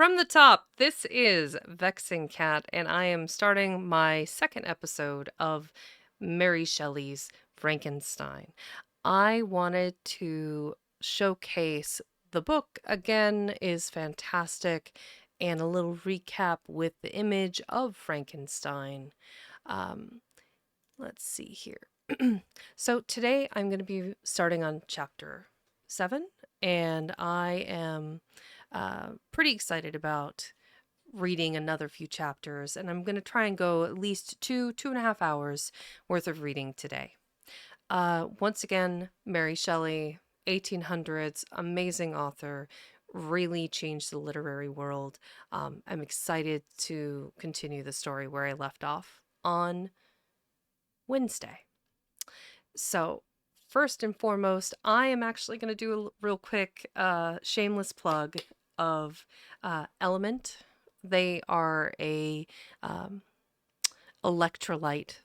From the top, this is Vexing Cat, and I am starting my second episode of Mary Shelley's Frankenstein. I wanted to showcase the book again is fantastic and a little recap with the image of Frankenstein. Um, let's see here. So today I'm going to be starting on chapter 7, and I am pretty excited about reading another few chapters, and I'm going to try and go at least 2.5 hours worth of reading today. Once again, Mary Shelley, 1800s, amazing author, really changed the literary world. I'm excited to continue the story where I left off on Wednesday. So, first and foremost, I am actually going to do a real quick shameless plug of Element. They are a um, electrolyte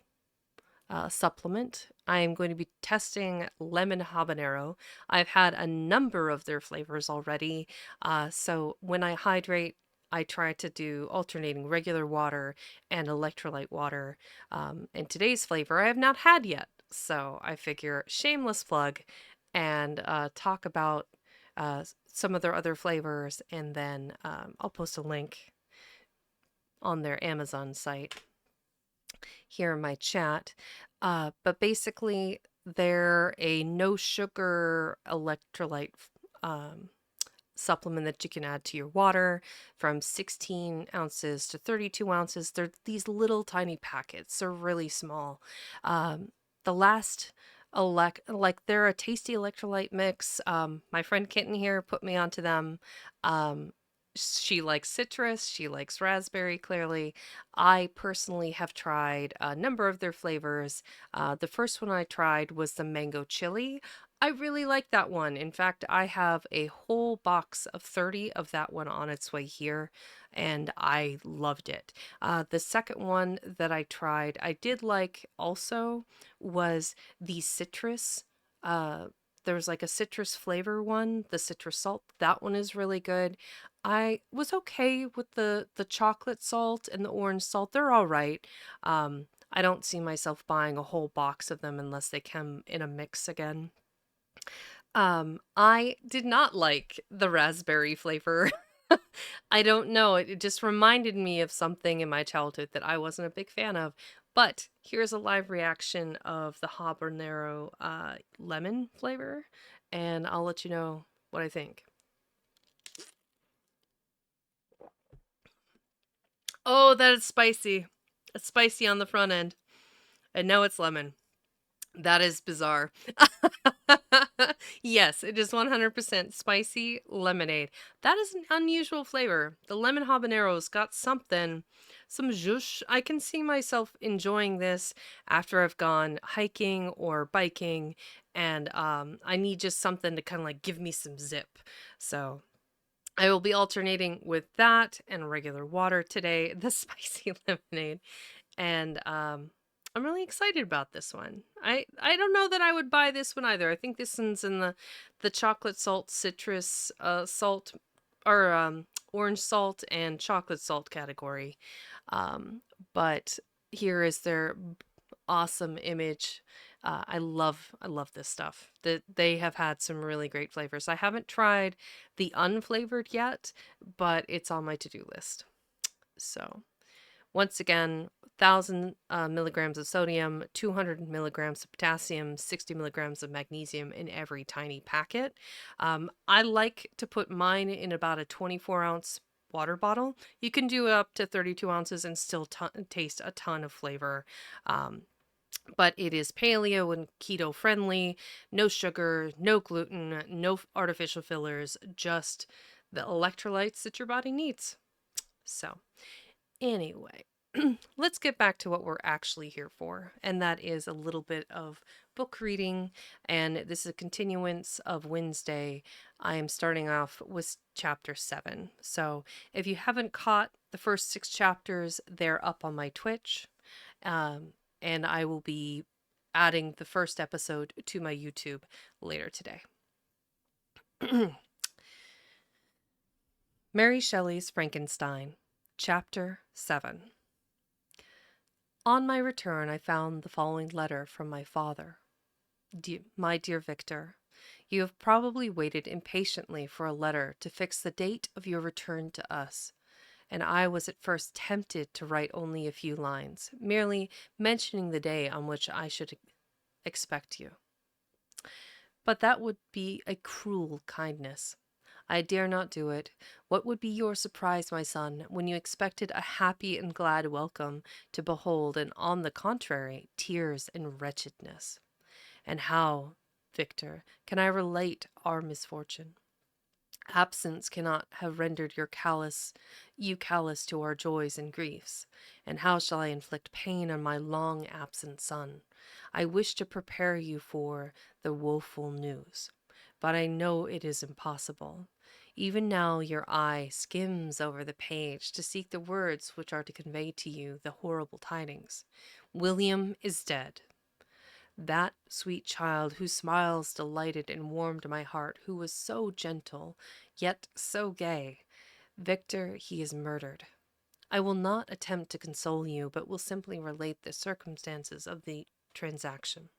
supplement. I am going to be testing lemon habanero. I've had a number of their flavors already. So when I hydrate, I try to do alternating regular water and electrolyte water. And today's flavor I have not had yet. So I figure shameless plug and talk about some of their other flavors. And then I'll post a link on their Amazon site here in my chat. But basically, they're a no sugar electrolyte um, supplement that you can add to your water from 16 ounces to 32 ounces. They're these little tiny packets, they're really small. The last like they're a tasty electrolyte mix. My friend Kitten here put me onto them. Um, she likes citrus, she likes raspberry, clearly. I personally have tried a number of their flavors. The first one I tried was the mango chili. I really like that one. In fact, I have a whole box of 30 of that one on its way here, and I loved it. The second one that I tried, I did like also, was the citrus. Uh, there was like a citrus flavor one, the citrus salt. That one is really good. I was okay with the chocolate salt and the orange salt. They're all right. I don't see myself buying a whole box of them unless they come in a mix again. I did not like the raspberry flavor. I don't know, it just reminded me of something in my childhood that I wasn't a big fan of. But here's a live reaction of the habanero lemon flavor, and I'll let you know what I think. Oh, that is spicy. It's spicy on the front end. And now it's lemon. That is bizarre. Yes, it is 100% spicy lemonade. That is an unusual flavor. The lemon habanero's got something, some zhuzh. I can see myself enjoying this after I've gone hiking or biking, and I need just something to kind of like give me some zip. So I will be alternating with that and regular water today, the spicy lemonade. And I'm really excited about this one. I don't know that I would buy this one either. I think this one's in the chocolate salt, citrus salt, or orange salt and chocolate salt category. But here is their awesome image. I love this stuff. That they have had some really great flavors. I haven't tried the unflavored yet, but it's on my to-do list. So once again, 1,000 milligrams of sodium, 200 milligrams of potassium, 60 milligrams of magnesium in every tiny packet. I like to put mine in about a 24-ounce water bottle. You can do up to 32 ounces and still taste a ton of flavor. But it is paleo and keto friendly, no sugar, no gluten, no artificial fillers, just the electrolytes that your body needs. So, anyway, let's get back to what we're actually here for, and that is a little bit of book reading. And this is a continuance of Wednesday. I am starting off with chapter 7. So if you haven't caught the first 6 chapters, they're up on my Twitch. And I will be adding the first episode to my YouTube later today. Mary Shelley's Frankenstein, Chapter 7. On my return, I found the following letter from my father. My dear Victor, you have probably waited impatiently for a letter to fix the date of your return to us, and I was at first tempted to write only a few lines, merely mentioning the day on which I should expect you. But that would be a cruel kindness. I dare not do it. What would be your surprise, my son, when you expected a happy and glad welcome to behold, and on the contrary, tears and wretchedness? And how, Victor, can I relate our misfortune? Absence cannot have rendered you callous to our joys and griefs. And how shall I inflict pain on my long absent son? I wish to prepare you for the woeful news, but I know it is impossible. Even now your eye skims over the page to seek the words which are to convey to you the horrible tidings. William is dead. That sweet child whose smiles delighted and warmed my heart, who was so gentle, yet so gay. Victor, he is murdered. I will not attempt to console you, but will simply relate the circumstances of the transaction.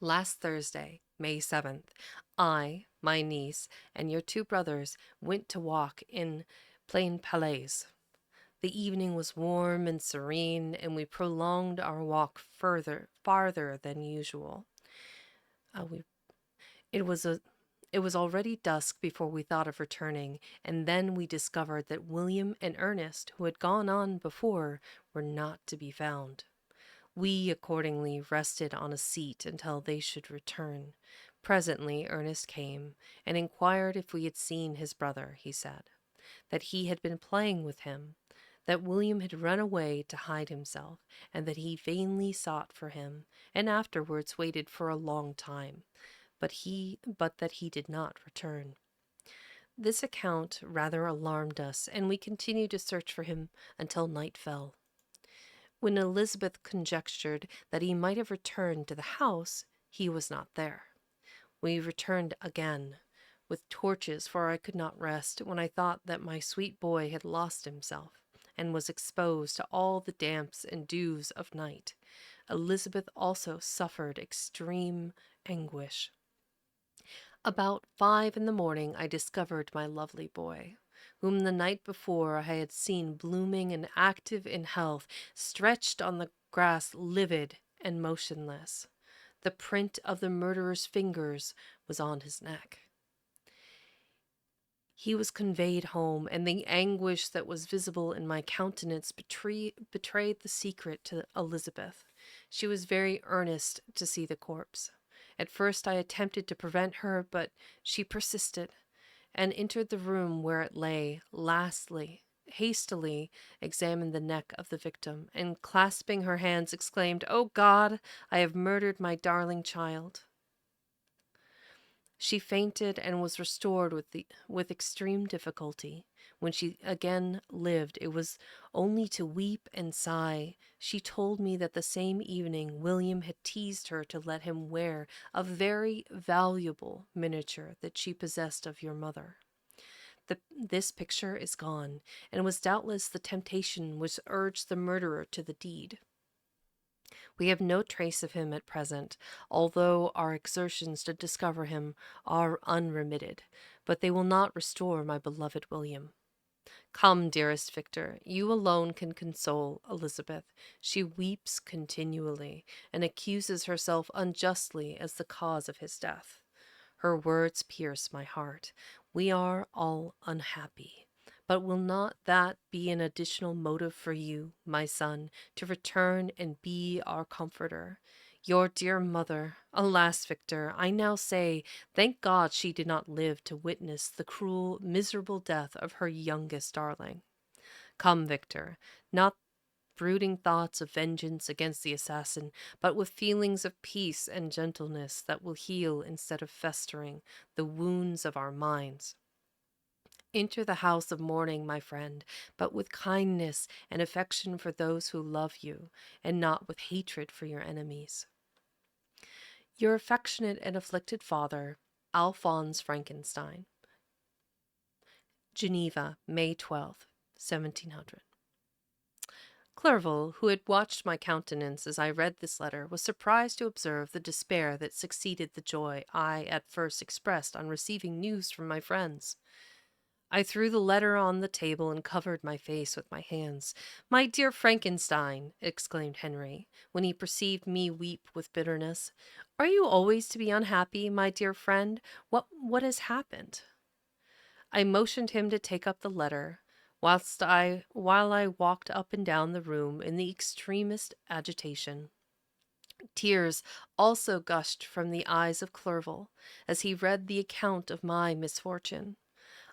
Last Thursday, May 7th, I, my niece, and your two brothers went to walk in Plain Palais. The evening was warm and serene, and we prolonged our walk farther than usual. Uh, we, it was a, it was already dusk before we thought of returning, and then we discovered that William and Ernest, who had gone on before, were not to be found. We accordingly rested on a seat until they should return. Presently Ernest came, and inquired if we had seen his brother. He said that he had been playing with him, that William had run away to hide himself, and that he vainly sought for him, and afterwards waited for a long time, but that he did not return. This account rather alarmed us, and we continued to search for him until night fell. When Elizabeth conjectured that he might have returned to the house, he was not there. We returned again with torches, for I could not rest when I thought that my sweet boy had lost himself and was exposed to all the damps and dews of night. Elizabeth also suffered extreme anguish. About 5 in the morning I discovered my lovely boy, whom the night before I had seen blooming and active in health, stretched on the grass livid and motionless. The print of the murderer's fingers was on his neck. He was conveyed home, and the anguish that was visible in my countenance betrayed the secret to Elizabeth. She was very earnest to see the corpse. At first I attempted to prevent her, but she persisted, and entered the room where it lay. Lastly, hastily examined the neck of the victim, and clasping her hands, exclaimed, "Oh God, I have murdered my darling child." She fainted and was restored with extreme difficulty. When she again lived, it was only to weep and sigh. She told me that the same evening William had teased her to let him wear a very valuable miniature that she possessed of your mother. This picture is gone, and was doubtless the temptation which urged the murderer to the deed. We have no trace of him at present, although our exertions to discover him are unremitted, but they will not restore my beloved William. Come, dearest Victor, you alone can console Elizabeth. She weeps continually, and accuses herself unjustly as the cause of his death. Her words pierce my heart. We are all unhappy. But will not that be an additional motive for you, my son, to return and be our comforter? Your dear mother, alas, Victor, I now say, thank God she did not live to witness the cruel, miserable death of her youngest darling. Come, Victor, not brooding thoughts of vengeance against the assassin, but with feelings of peace and gentleness that will heal instead of festering the wounds of our minds. Enter the house of mourning, my friend, but with kindness and affection for those who love you, and not with hatred for your enemies. Your affectionate and afflicted father, Alphonse Frankenstein. Geneva, May 12th, 1700. Clerval, who had watched my countenance as I read this letter, was surprised to observe the despair that succeeded the joy I at first expressed on receiving news from my friends. I threw the letter on the table and covered my face with my hands. "My dear Frankenstein," exclaimed Henry, when he perceived me weep with bitterness, "are you always to be unhappy, my dear friend? What has happened?" I motioned him to take up the letter, while I walked up and down the room in the extremest agitation. Tears also gushed from the eyes of Clerval as he read the account of my misfortune.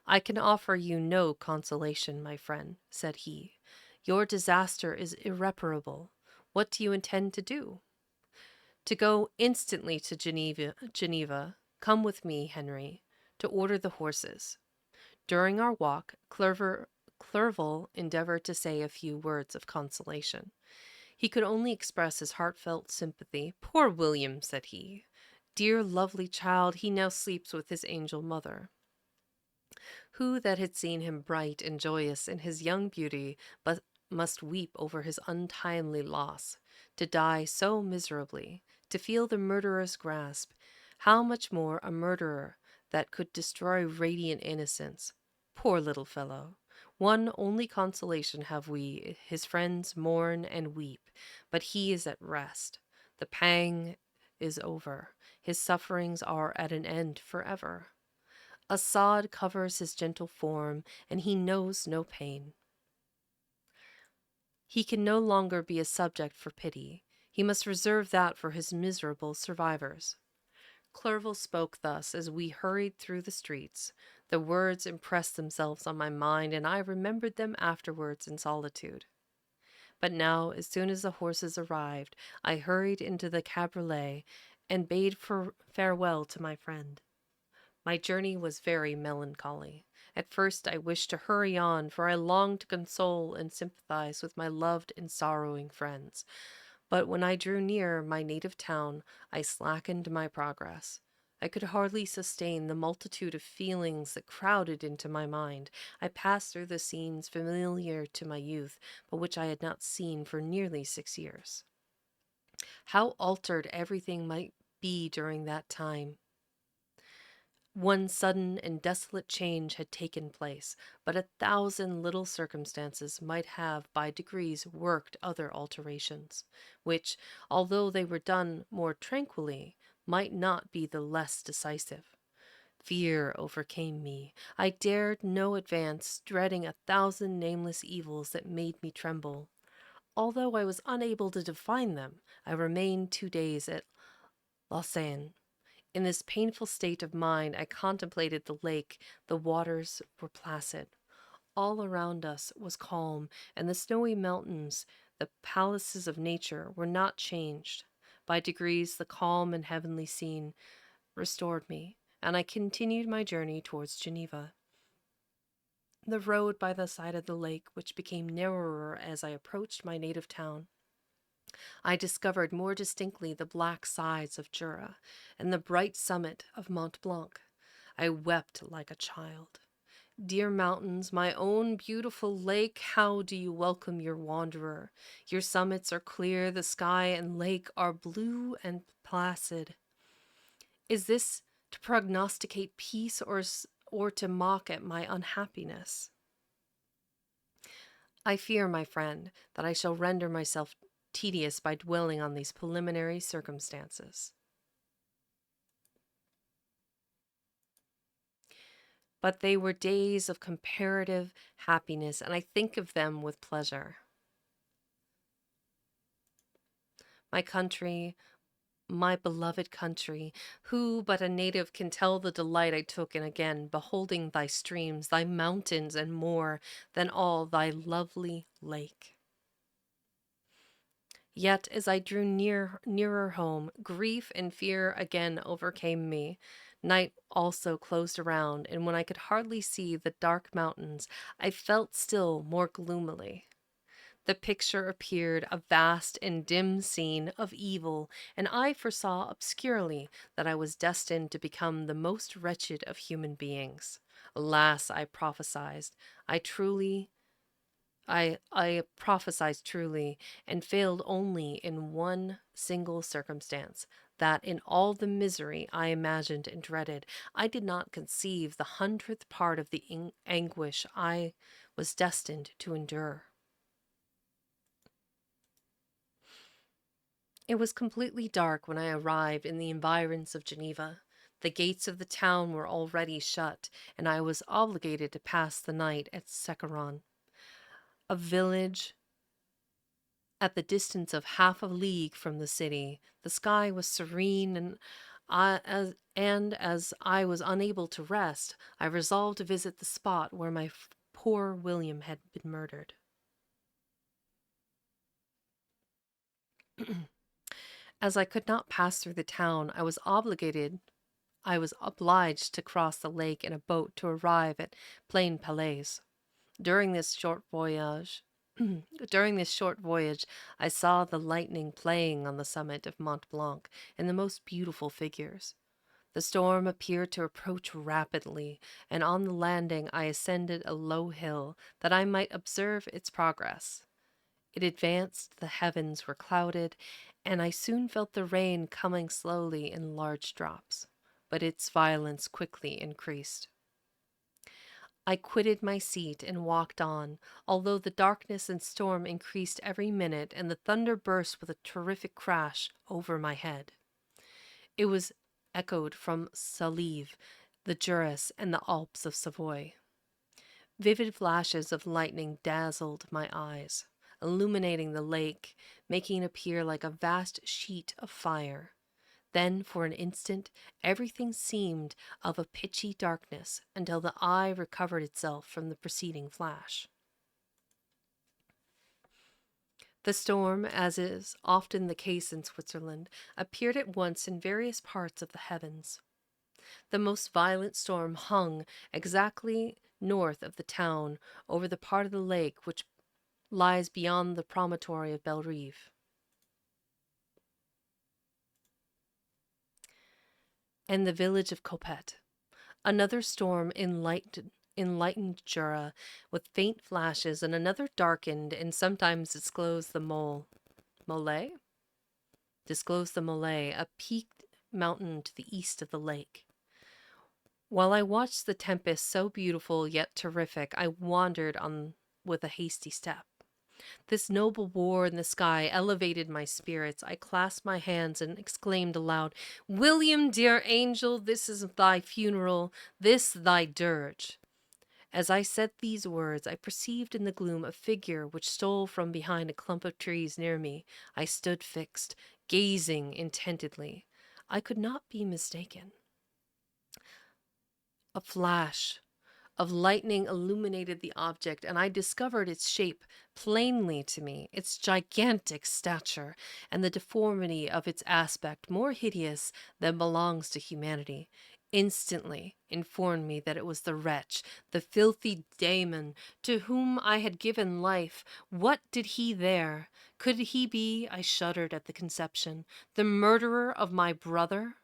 "I can offer you no consolation, my friend," said he. "Your disaster is irreparable. What do you intend to do?" "To go instantly to Geneva. Come with me, Henry, to order the horses." During our walk, Clerval endeavored to say a few words of consolation. He could only express his heartfelt sympathy. "Poor William," said he. "Dear lovely child, he now sleeps with his angel mother." Who that had seen him bright and joyous in his young beauty but must weep over his untimely loss, to die so miserably, to feel the murderer's grasp, how much more a murderer that could destroy radiant innocence? Poor little fellow! One only consolation have we, his friends mourn and weep, but he is at rest. The pang is over. His sufferings are at an end forever. A sod covers his gentle form, and he knows no pain. He can no longer be a subject for pity. He must reserve that for his miserable survivors. Clerval spoke thus as we hurried through the streets. The words impressed themselves on my mind, and I remembered them afterwards in solitude. But now, as soon as the horses arrived, I hurried into the cabriolet and bade farewell to my friend. My journey was very melancholy. At first I wished to hurry on, for I longed to console and sympathize with my loved and sorrowing friends. But when I drew near my native town, I slackened my progress. I could hardly sustain the multitude of feelings that crowded into my mind. I passed through the scenes familiar to my youth, but which I had not seen for nearly 6 years. How altered everything might be during that time! One sudden and desolate change had taken place, but 1,000 little circumstances might have by degrees worked other alterations, which, although they were done more tranquilly, might not be the less decisive. Fear overcame me. I dared no advance, dreading 1,000 nameless evils that made me tremble. Although I was unable to define them, I remained 2 days at Lausanne. In this painful state of mind, I contemplated the lake. The waters were placid. All around us was calm, and the snowy mountains, the palaces of nature, were not changed. By degrees, the calm and heavenly scene restored me, and I continued my journey towards Geneva. The road by the side of the lake, which became narrower as I approached my native town, I discovered more distinctly the black sides of Jura and the bright summit of Mont Blanc. I wept like a child. Dear mountains, my own beautiful lake, how do you welcome your wanderer? Your summits are clear, the sky and lake are blue and placid. Is this to prognosticate peace or to mock at my unhappiness? I fear, my friend, that I shall render myself tedious by dwelling on these preliminary circumstances. But they were days of comparative happiness, and I think of them with pleasure. My country, my beloved country, who but a native can tell the delight I took in again beholding thy streams, thy mountains, and more than all, thy lovely lake? Yet as I drew nearer home, grief and fear again overcame me. Night also closed around, and when I could hardly see the dark mountains, I felt still more gloomily. The picture appeared a vast and dim scene of evil, and I foresaw obscurely that I was destined to become the most wretched of human beings. Alas, I truly I prophesied truly, and failed only in one single circumstance, that in all the misery I imagined and dreaded, I did not conceive the hundredth part of the anguish I was destined to endure. It was completely dark when I arrived in the environs of Geneva. The gates of the town were already shut, and I was obligated to pass the night at Secaron, a village at the distance of half a league from the city. The sky was serene, and as I was unable to rest, I resolved to visit the spot where my poor William had been murdered. As I could not pass through the town, I was obliged to cross the lake in a boat to arrive at Plain Palais. During this short voyage, During this short voyage, I saw the lightning playing on the summit of Mont Blanc in the most beautiful figures. The storm appeared to approach rapidly, and on the landing I ascended a low hill that I might observe its progress. It advanced, the heavens were clouded, and I soon felt the rain coming slowly in large drops, but its violence quickly increased. I quitted my seat and walked on, although the darkness and storm increased every minute and the thunder burst with a terrific crash over my head. It was echoed from Salive, the Jura, and the Alps of Savoy. Vivid flashes of lightning dazzled my eyes, illuminating the lake, making it appear like a vast sheet of fire. Then, for an instant, everything seemed of a pitchy darkness until the eye recovered itself from the preceding flash. The storm, as is often the case in Switzerland, appeared at once in various parts of the heavens. The most violent storm hung exactly north of the town over the part of the lake which lies beyond the promontory of Bellerive, and the village of Coppet. Another storm enlightened Jura with faint flashes, and another darkened and sometimes Mole? Disclosed the Mole, a peaked mountain to the east of the lake. While I watched the tempest, so beautiful yet terrific, I wandered on with a hasty step. This noble war in the sky elevated my spirits. I clasped my hands and exclaimed aloud, "William, dear angel, this is thy funeral, this thy dirge." As I said these words, I perceived in the gloom a figure which stole from behind a clump of trees near me. I stood fixed, gazing intently. I could not be mistaken. A flash of lightning illuminated the object, and I discovered its shape plainly to me, its gigantic stature, and the deformity of its aspect, more hideous than belongs to humanity, instantly informed me that it was the wretch, the filthy daemon, to whom I had given life. What did he there? Could he be, I shuddered at the conception, the murderer of my brother?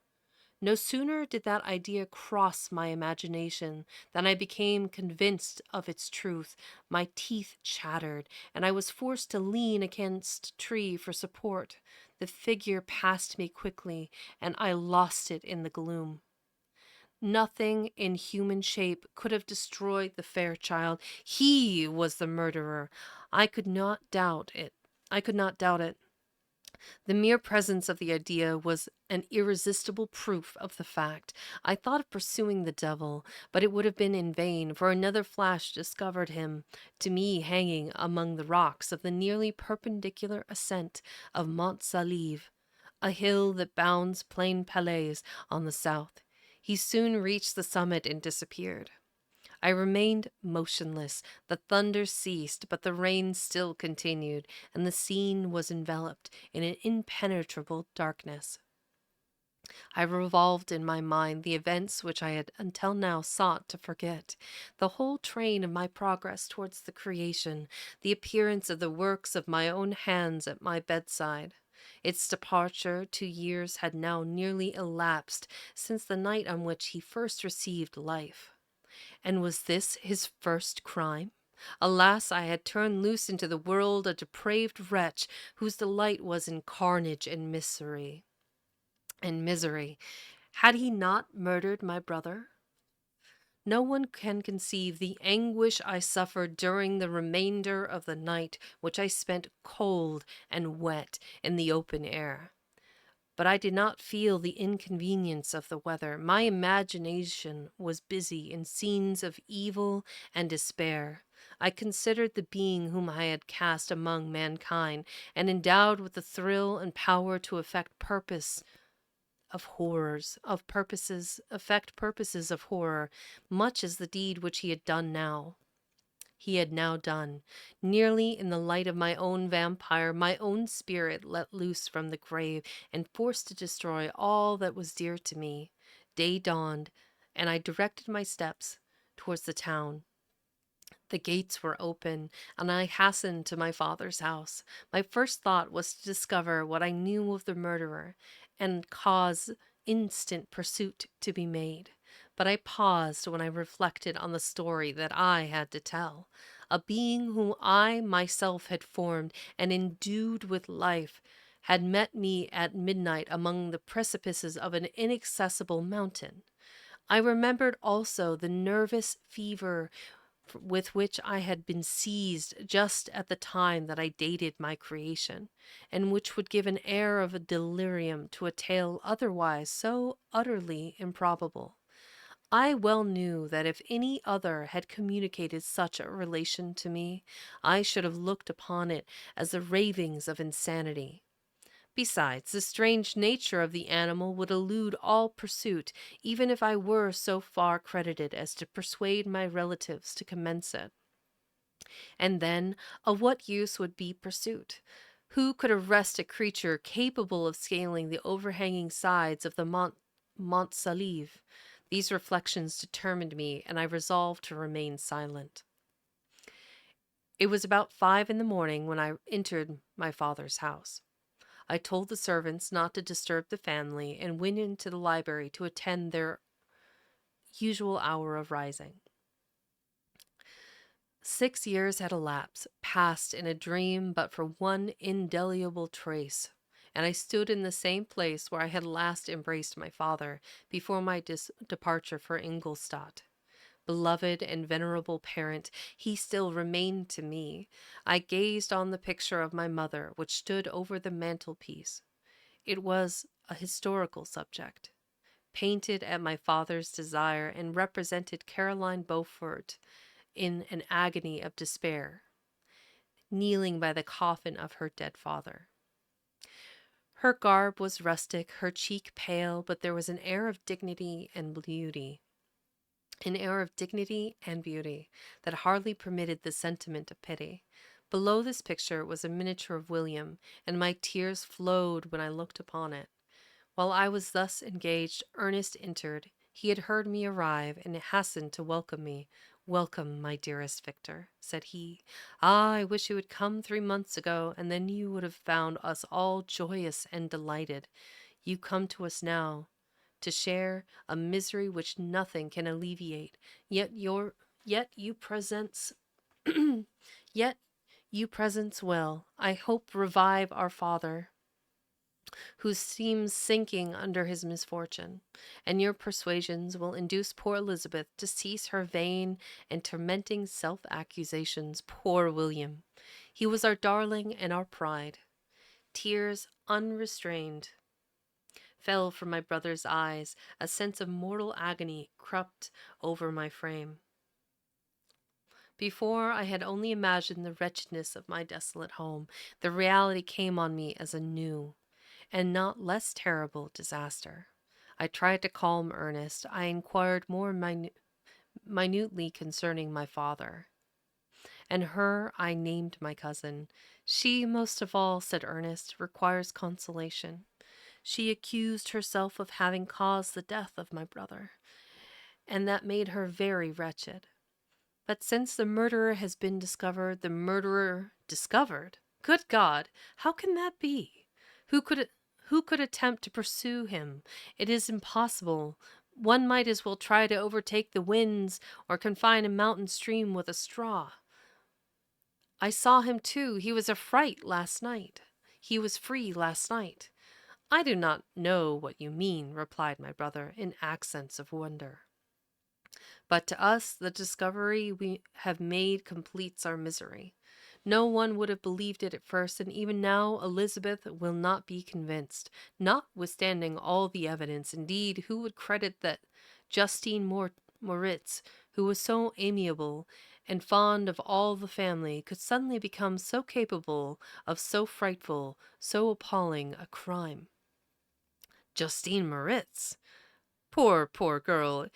No sooner did that idea cross my imagination than I became convinced of its truth. My teeth chattered, and I was forced to lean against a tree for support. The figure passed me quickly, and I lost it in the gloom. Nothing in human shape could have destroyed the fair child. He was the murderer. I could not doubt it. I could not doubt it. The mere presence of the idea was an irresistible proof of the fact. I thought of pursuing the devil, but it would have been in vain, for another flash discovered him to me hanging among the rocks of the nearly perpendicular ascent of Mont Salive, a hill that bounds Plain Palais on the south. He soon reached the summit and disappeared. I remained motionless. The thunder ceased, but the rain still continued, and the scene was enveloped in an impenetrable darkness. I revolved in my mind the events which I had until now sought to forget, the whole train of my progress towards the creation, the appearance of the works of my own hands at my bedside. Its departure, 2 years had now nearly elapsed since the night on which he first received life. And was this his first crime? Alas, I had turned loose into the world a depraved wretch whose delight was in carnage and misery. Had he not murdered my brother? No one can conceive the anguish I suffered during the remainder of the night, which I spent cold and wet in the open air. But I did not feel the inconvenience of the weather. My imagination was busy in scenes of evil and despair. I considered the being whom I had cast among mankind, and endowed with the thrill and power to affect purposes of horror, much as the deed which he had now done, nearly in the light of my own vampire, my own spirit let loose from the grave and forced to destroy all that was dear to me. Day dawned, and I directed my steps towards the town. The gates were open, and I hastened to my father's house. My first thought was to discover what I knew of the murderer, and cause instant pursuit to be made. But I paused when I reflected on the story that I had to tell. A being whom I myself had formed and endued with life had met me at midnight among the precipices of an inaccessible mountain. I remembered also the nervous fever with which I had been seized just at the time that I dated my creation, and which would give an air of a delirium to a tale otherwise so utterly improbable. I well knew that if any other had communicated such a relation to me, I should have looked upon it as the ravings of insanity. Besides, the strange nature of the animal would elude all pursuit, even if I were so far credited as to persuade my relatives to commence it. And then, of what use would be pursuit? Who could arrest a creature capable of scaling the overhanging sides of the Mont Saleve? These reflections determined me, and I resolved to remain silent. It was about 5 in the morning when I entered my father's house. I told the servants not to disturb the family and went into the library to attend their usual hour of rising. 6 years had elapsed, passed in a dream but for one indelible trace, and I stood in the same place where I had last embraced my father before my departure for Ingolstadt. Beloved and venerable parent, he still remained to me. I gazed on the picture of my mother, which stood over the mantelpiece. It was a historical subject, painted at my father's desire, and represented Caroline Beaufort in an agony of despair, kneeling by the coffin of her dead father. Her garb was rustic, her cheek pale, but there was an air of dignity and beauty. That hardly permitted the sentiment of pity. Below this picture was a miniature of William, and my tears flowed when I looked upon it. While I was thus engaged, Ernest entered. He had heard me arrive, and hastened to welcome me. "Welcome, my dearest Victor," said he. "Ah, I wish you had come 3 months ago, and then you would have found us all joyous and delighted. You come to us now, to share a misery which nothing can alleviate, yet you presents yet you presents will, I hope, revive our father, who seems sinking under his misfortune, and your persuasions will induce poor Elizabeth to cease her vain and tormenting self-accusations. Poor William! He was our darling and our pride." Tears unrestrained fell from my brother's eyes. A sense of mortal agony crept over my frame. Before, I had only imagined the wretchedness of my desolate home. The reality came on me as a new, and not less terrible, disaster. I tried to calm Ernest. I inquired more minutely concerning my father. And her I named my cousin. "She, most of all," said Ernest, "requires consolation. She accused herself of having caused the death of my brother, and that made her very wretched. But since the murderer has been discovered, the murderer discovered? Good God! How can that be? Who could attempt to pursue him? It is impossible. One might as well try to overtake the winds or confine a mountain stream with a straw. I saw him too. He was a fright last night. He was free last night. I do not know what you mean, replied my brother in accents of wonder. But to us, the discovery we have made completes our misery. No one would have believed it at first, and even now Elizabeth will not be convinced, notwithstanding all the evidence. Indeed, who would credit that Justine Moritz, who was so amiable and fond of all the family, could suddenly become so capable of so frightful, so appalling a crime? Justine Moritz! Poor, poor girl!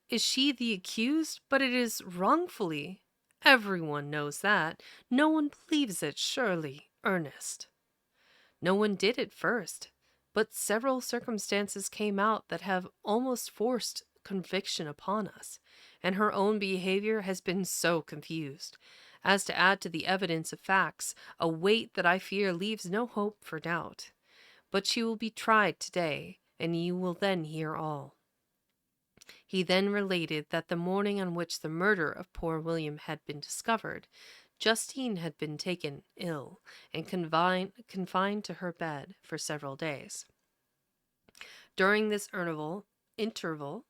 Is she the accused? But it is wrongfully. Everyone knows that. No one believes it, surely, Ernest. No one did at first, but several circumstances came out that have almost forced conviction upon us, and her own behavior has been so confused as to add to the evidence of facts a weight that I fear leaves no hope for doubt. But she will be tried today, and you will then hear all. He then related that the morning on which the murder of poor William had been discovered, Justine had been taken ill and confined to her bed for several days. During this interval,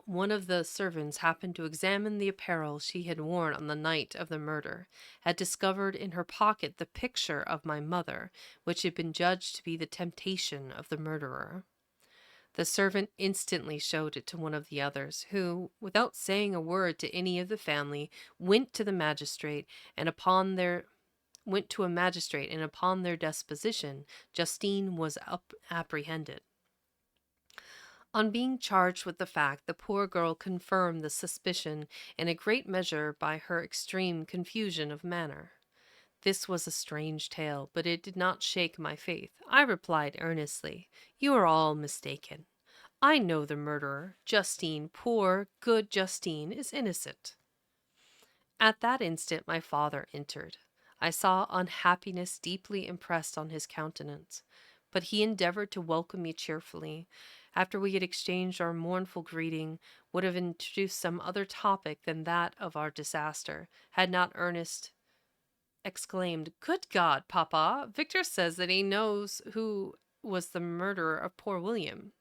one of the servants happened to examine the apparel she had worn on the night of the murder, had discovered in her pocket the picture of my mother, which had been judged to be the temptation of the murderer. The servant instantly showed it to one of the others, who, without saying a word to any of the family, went to the magistrate, and upon their went to a magistrate, and upon their deposition, Justine was apprehended. On being charged with the fact, the poor girl confirmed the suspicion in a great measure by her extreme confusion of manner. This was a strange tale, but it did not shake my faith. I replied earnestly, "You are all mistaken. I know the murderer. Justine, poor, good Justine, is innocent." At that instant my father entered. I saw unhappiness deeply impressed on his countenance, but he endeavored to welcome me cheerfully. After we had exchanged our mournful greeting, would have introduced some other topic than that of our disaster, had not Ernest exclaimed, "Good God, Papa! Victor says that he knows who was the murderer of poor William."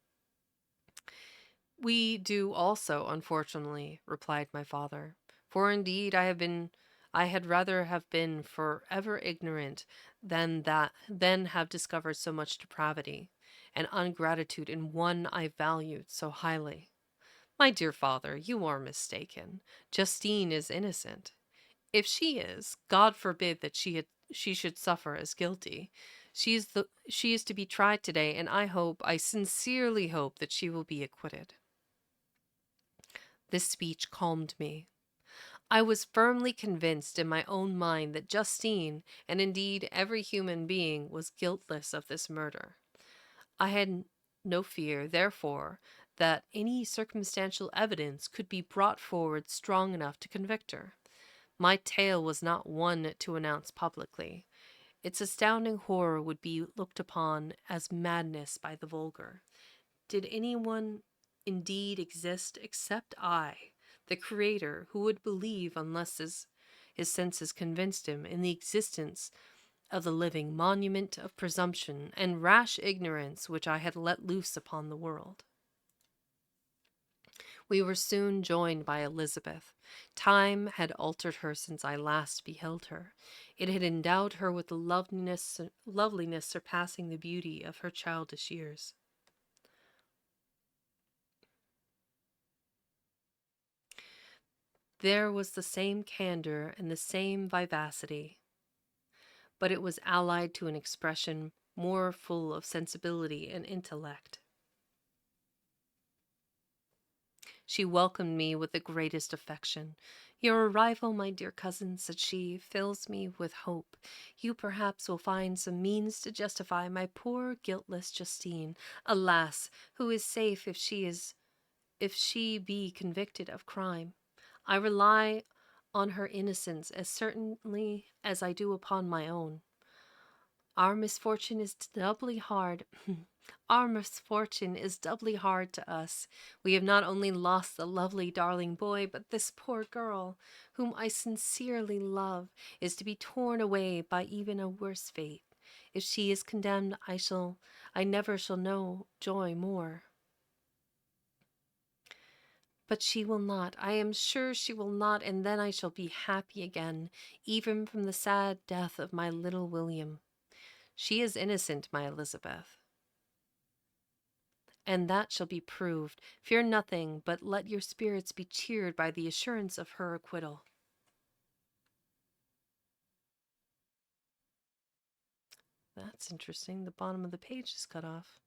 "We do also, unfortunately," replied my father. "For indeed I had rather have been forever ignorant than have discovered so much depravity and ungratitude in one I valued so highly. My dear father, you are mistaken. Justine is innocent. If she is, God forbid that she should suffer as guilty. She is to be tried today, and I sincerely hope that she will be acquitted." This speech calmed me. I was firmly convinced in my own mind that Justine, and indeed every human being, was guiltless of this murder. I had no fear, therefore, that any circumstantial evidence could be brought forward strong enough to convict her. My tale was not one to announce publicly. Its astounding horror would be looked upon as madness by the vulgar. Did anyone indeed exist except I, the Creator, who would believe, unless his senses convinced him, in the existence of the living monument of presumption and rash ignorance which I had let loose upon the world? We were soon joined by Elizabeth. Time had altered her since I last beheld her. It had endowed her with a loveliness surpassing the beauty of her childish years. There was the same candor and the same vivacity, but it was allied to an expression more full of sensibility and intellect. She welcomed me with the greatest affection. "Your arrival, my dear cousin," said she, "fills me with hope. You perhaps will find some means to justify my poor guiltless Justine, alas, who is safe if she be convicted of crime. I rely on her innocence as certainly as I do upon my own. Our misfortune is doubly hard Our misfortune is doubly hard to us. We have not only lost the lovely darling boy, but this poor girl, whom I sincerely love, is to be torn away by even a worse fate. If she is condemned, I never shall know joy more. But she will not. I am sure she will not, and then I shall be happy again, even from the sad death of my little William. She is innocent, my Elizabeth, and that shall be proved. Fear nothing, but let your spirits be cheered by the assurance of her acquittal. That's interesting. The bottom of the page is cut off.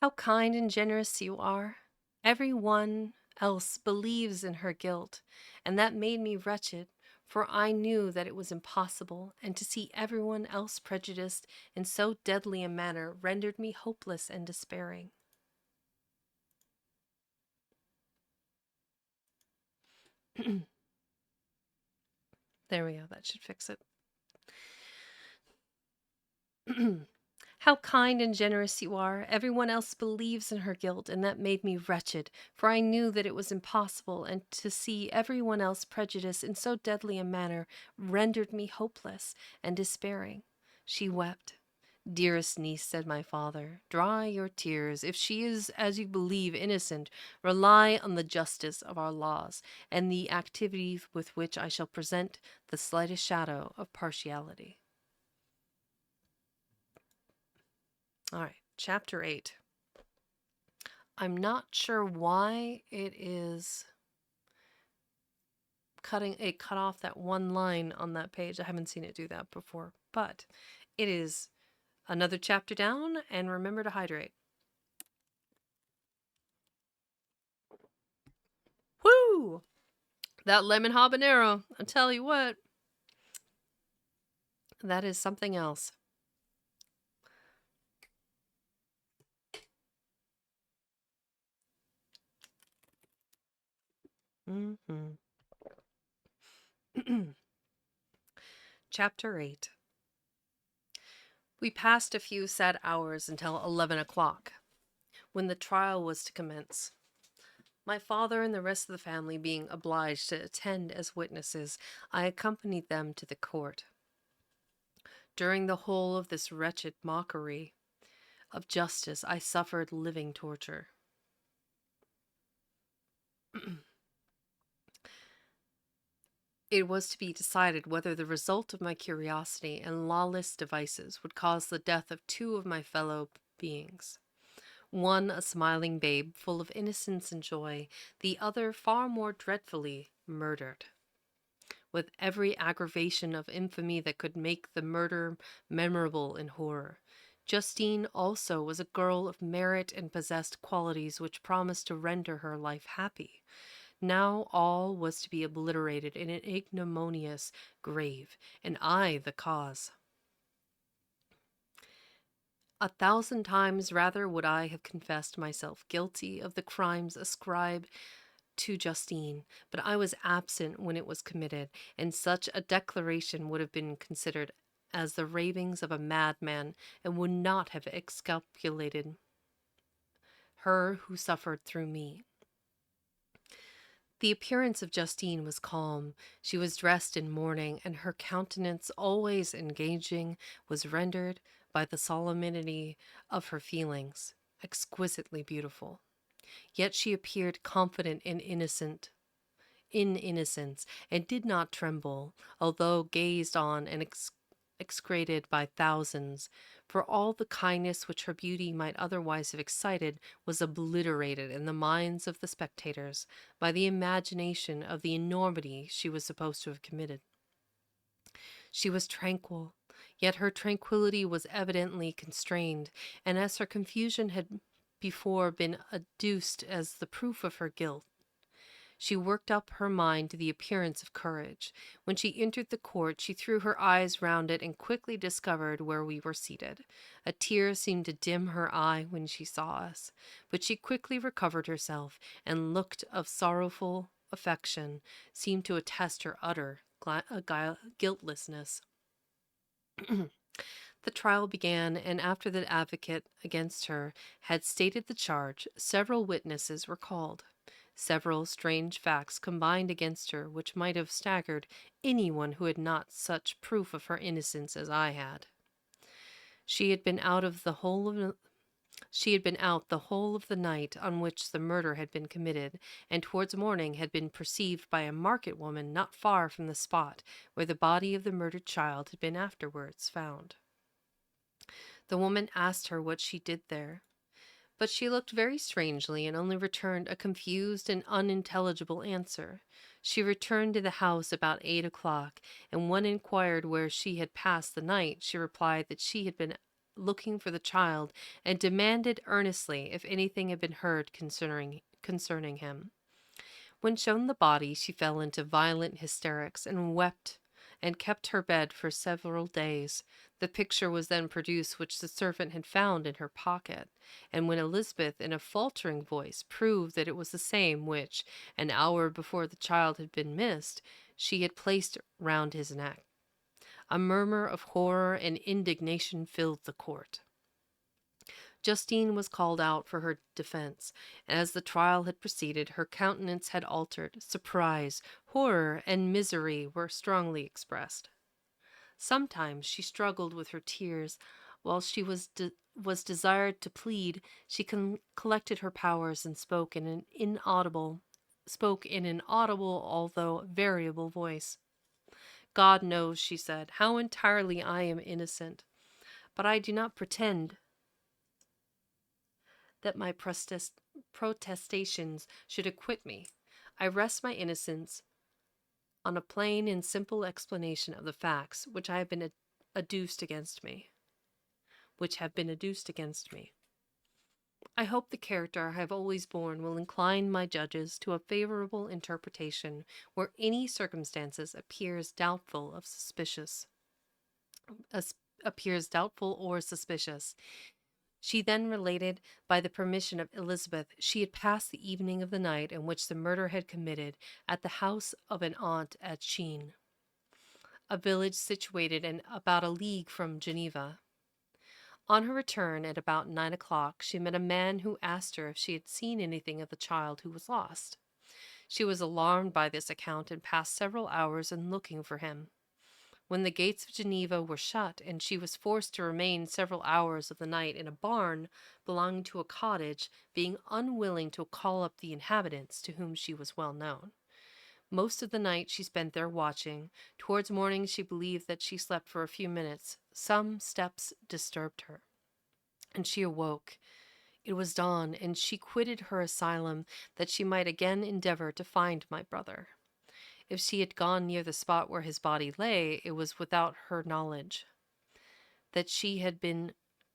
How kind and generous you are. Every one else believes in her guilt, and that made me wretched, for I knew that it was impossible, and to see everyone else prejudiced in so deadly a manner rendered me hopeless and despairing. There we go, that should fix it. How kind and generous you are. Everyone else believes in her guilt, and that made me wretched, for I knew that it was impossible, and to see everyone else prejudiced in so deadly a manner rendered me hopeless and despairing. She wept. Dearest niece, said my father, dry your tears. If she is, as you believe, innocent, rely on the justice of our laws and the activity with which I shall present the slightest shadow of partiality. All right, chapter 8. I'm not sure why it is cut off that one line on that page. I haven't seen it do that before, but it is another chapter down, and remember to hydrate. Woo! That lemon habanero, I'll tell you what, that is something else. Mm-hmm. Chapter 8. We passed a few sad hours until 11 o'clock, when the trial was to commence. My father and the rest of the family being obliged to attend as witnesses, I accompanied them to the court. During the whole of this wretched mockery of justice, I suffered living torture. It was to be decided whether the result of my curiosity and lawless devices would cause the death of two of my fellow beings. One a smiling babe, full of innocence and joy, the other far more dreadfully murdered, with every aggravation of infamy that could make the murder memorable in horror. Justine also was a girl of merit and possessed qualities which promised to render her life happy. Now all was to be obliterated in an ignominious grave, and I the cause. 1,000 times rather would I have confessed myself guilty of the crimes ascribed to Justine, but I was absent when it was committed, and such a declaration would have been considered as the ravings of a madman, and would not have exculpated her who suffered through me. The appearance of Justine was calm. She was dressed in mourning, and her countenance, always engaging, was rendered, by the solemnity of her feelings, exquisitely beautiful. Yet she appeared confident and in innocence, and did not tremble, although gazed on and excreted by thousands, for all the kindness which her beauty might otherwise have excited was obliterated in the minds of the spectators by the imagination of the enormity she was supposed to have committed. She was tranquil, yet her tranquillity was evidently constrained, and as her confusion had before been adduced as the proof of her guilt, She worked up her mind to the appearance of courage. When she entered the court, she threw her eyes round it and quickly discovered where we were seated. A tear seemed to dim her eye when she saw us, but she quickly recovered herself, and looked of sorrowful affection seemed to attest her utter guiltlessness. The trial began, and after the advocate against her had stated the charge, several witnesses were called. Several strange facts combined against her which might have staggered anyone who had not such proof of her innocence as I had. She had been out the whole of the night on which the murder had been committed, and towards morning had been perceived by a market woman not far from the spot where the body of the murdered child had been afterwards found. The woman asked her what she did there, but she looked very strangely and only returned a confused and unintelligible answer. She returned to the house about 8 o'clock, and when inquired where she had passed the night, she replied that she had been looking for the child, and demanded earnestly if anything had been heard concerning him. When shown the body, she fell into violent hysterics and wept and kept her bed for several days. The picture was then produced which the servant had found in her pocket, and when Elizabeth, in a faltering voice, proved that it was the same which, an hour before the child had been missed, she had placed round his neck, a murmur of horror and indignation filled the court. Justine was called out for her defense, and as the trial had proceeded, her countenance had altered. Surprise, horror, and misery were strongly expressed. Sometimes she struggled with her tears. While she was desired to plead, she collected her powers and spoke in an audible although variable voice. God knows, she said, how entirely I am innocent, but I do not pretend that my protestations should acquit me. I rest my innocence on a plain and simple explanation of the facts which have been adduced against me. I hope the character I have always borne will incline my judges to a favorable interpretation where any circumstances appears doubtful or suspicious. She then related, by the permission of Elizabeth, she had passed the evening of the night in which the murder had committed at the house of an aunt at Sheen, a village situated about a league from Geneva. On her return at about 9 o'clock, she met a man who asked her if she had seen anything of the child who was lost. She was alarmed by this account and passed several hours in looking for him. When the gates of Geneva were shut, and she was forced to remain several hours of the night in a barn belonging to a cottage, being unwilling to call up the inhabitants, to whom she was well known. Most of the night she spent there watching. Towards morning she believed that she slept for a few minutes. Some steps disturbed her, and she awoke. It was dawn, and she quitted her asylum that she might again endeavor to find my brother. If she had gone near the spot where his body lay, it was without her knowledge. That she had been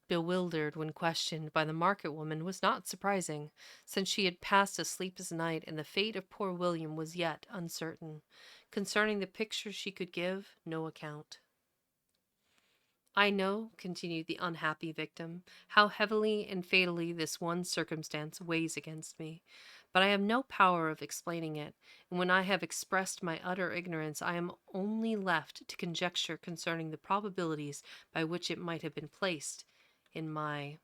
bewildered when questioned by the market woman was not surprising, since she had passed a sleepless night and the fate of poor William was yet uncertain. Concerning the picture she could give no account. I know, continued the unhappy victim, how heavily and fatally this one circumstance weighs against me, but I have no power of explaining it, and when I have expressed my utter ignorance, I am only left to conjecture concerning the probabilities by which it might have been placed in my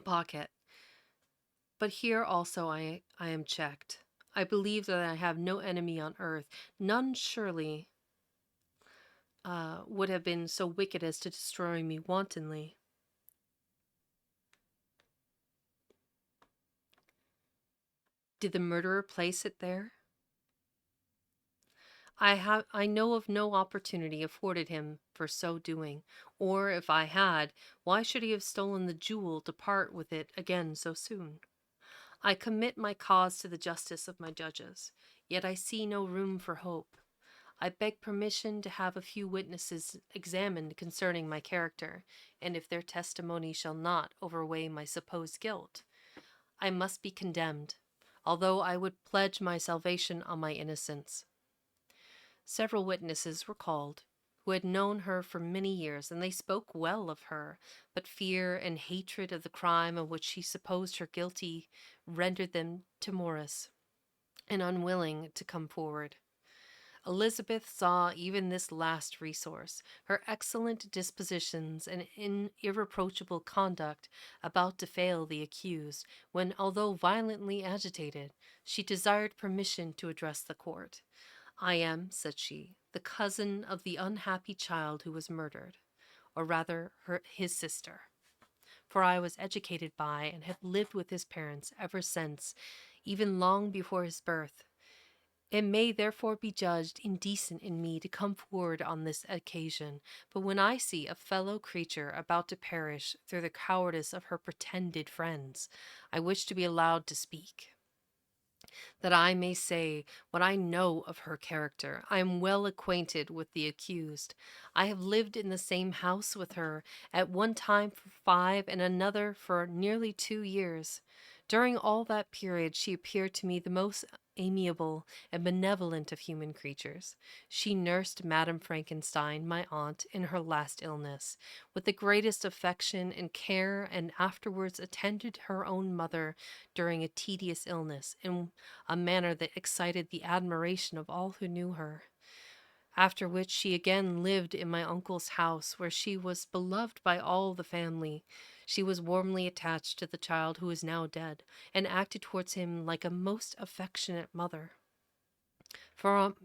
pocket. But here also I am checked. I believe that I have no enemy on earth, none surely would have been so wicked as to destroy me wantonly. Did the murderer place it there? I know of no opportunity afforded him for so doing, or if I had, why should he have stolen the jewel to part with it again so soon? I commit my cause to the justice of my judges, yet I see no room for hope. I beg permission to have a few witnesses examined concerning my character, and if their testimony shall not overweigh my supposed guilt, I must be condemned, although I would pledge my salvation on my innocence. Several witnesses were called, who had known her for many years, and they spoke well of her, but fear and hatred of the crime of which she supposed her guilty rendered them timorous and unwilling to come forward. Elizabeth saw even this last resource, her excellent dispositions and irreproachable conduct, about to fail the accused, when, although violently agitated, she desired permission to address the court. "I am," said she, "the cousin of the unhappy child who was murdered, or rather his sister, for I was educated by and have lived with his parents ever since, even long before his birth. It may therefore be judged indecent in me to come forward on this occasion, but when I see a fellow creature about to perish through the cowardice of her pretended friends, I wish to be allowed to speak, that I may say what I know of her character. I am well acquainted with the accused. I have lived in the same house with her, at one time for 5 and another for nearly 2 years. During all that period she appeared to me the most amiable and benevolent of human creatures. She nursed Madame Frankenstein, my aunt, in her last illness, with the greatest affection and care, and afterwards attended her own mother during a tedious illness, in a manner that excited the admiration of all who knew her. After which she again lived in my uncle's house, where she was beloved by all the family. She was warmly attached to the child who is now dead, and acted towards him like a most affectionate mother. For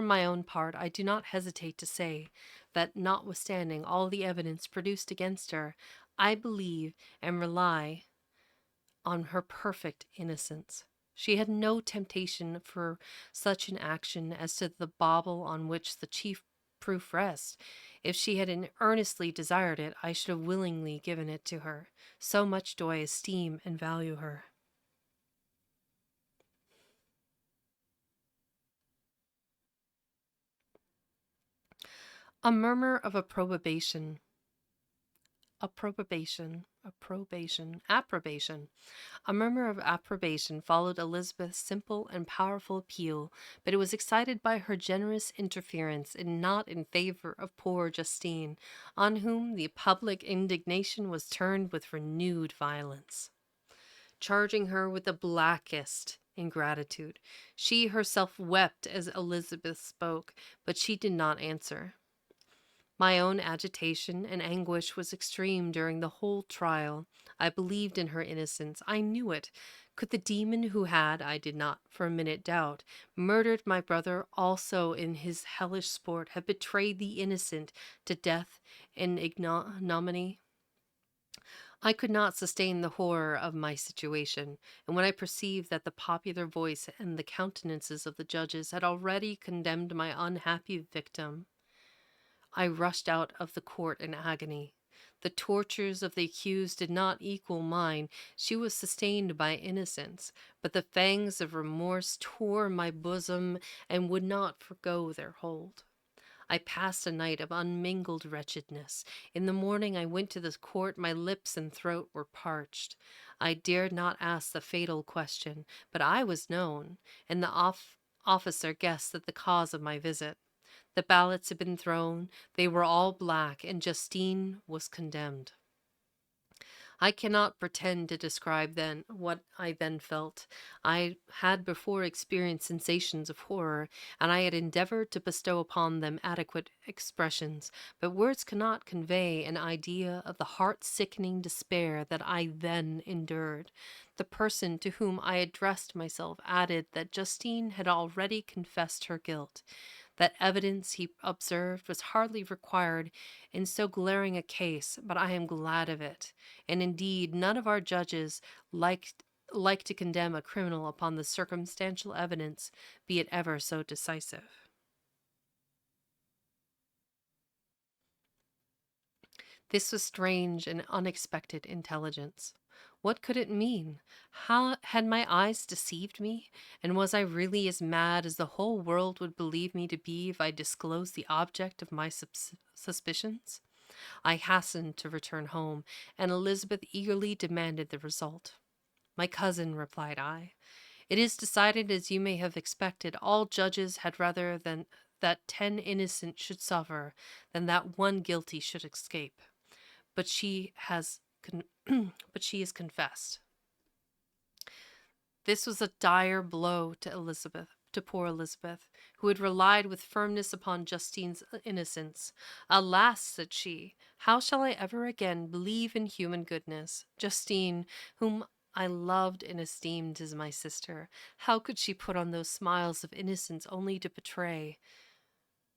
my own part, I do not hesitate to say that, notwithstanding all the evidence produced against her, I believe and rely on her perfect innocence. She had no temptation for such an action as to the bauble on which the chief proof rests. If she had earnestly desired it, I should have willingly given it to her. So much do I esteem and value her. A murmur of approbation. A murmur of approbation followed Elizabeth's simple and powerful appeal, but it was excited by her generous interference and not in favor of poor Justine, on whom the public indignation was turned with renewed violence, charging her with the blackest ingratitude. She herself wept as Elizabeth spoke, but she did not answer. My own agitation and anguish was extreme during the whole trial. I believed in her innocence. I knew it. Could the demon who had, I did not for a minute doubt, murdered my brother also in his hellish sport, have betrayed the innocent to death and ignominy? I could not sustain the horror of my situation, and when I perceived that the popular voice and the countenances of the judges had already condemned my unhappy victim, I rushed out of the court in agony. The tortures of the accused did not equal mine. She was sustained by innocence, but the fangs of remorse tore my bosom and would not forgo their hold. I passed a night of unmingled wretchedness. In the morning I went to the court. My lips and throat were parched. I dared not ask the fatal question, but I was known, and the officer guessed at the cause of my visit. The ballots had been thrown. They were all black, and Justine was condemned. I cannot pretend to describe then what I then felt. I had before experienced sensations of horror, and I had endeavored to bestow upon them adequate expressions, but words cannot convey an idea of the heart-sickening despair that I then endured. The person to whom I addressed myself added that Justine had already confessed her guilt. That evidence, he observed, was hardly required in so glaring a case, but I am glad of it. And indeed, none of our judges like to condemn a criminal upon the circumstantial evidence, be it ever so decisive. This was strange and unexpected intelligence. What could it mean? How had my eyes deceived me? And was I really as mad as the whole world would believe me to be if I disclosed the object of my suspicions? I hastened to return home, and Elizabeth eagerly demanded the result. "My cousin," replied I, It is decided as you may have expected. All judges had rather than that 10 innocent should suffer than that one guilty should escape. But she has but she is confessed. This was a dire blow to Elizabeth, to poor Elizabeth, who had relied with firmness upon Justine's innocence. Alas, said she, how shall I ever again believe in human goodness? Justine, whom I loved and esteemed as my sister, how could she put on those smiles of innocence only to betray?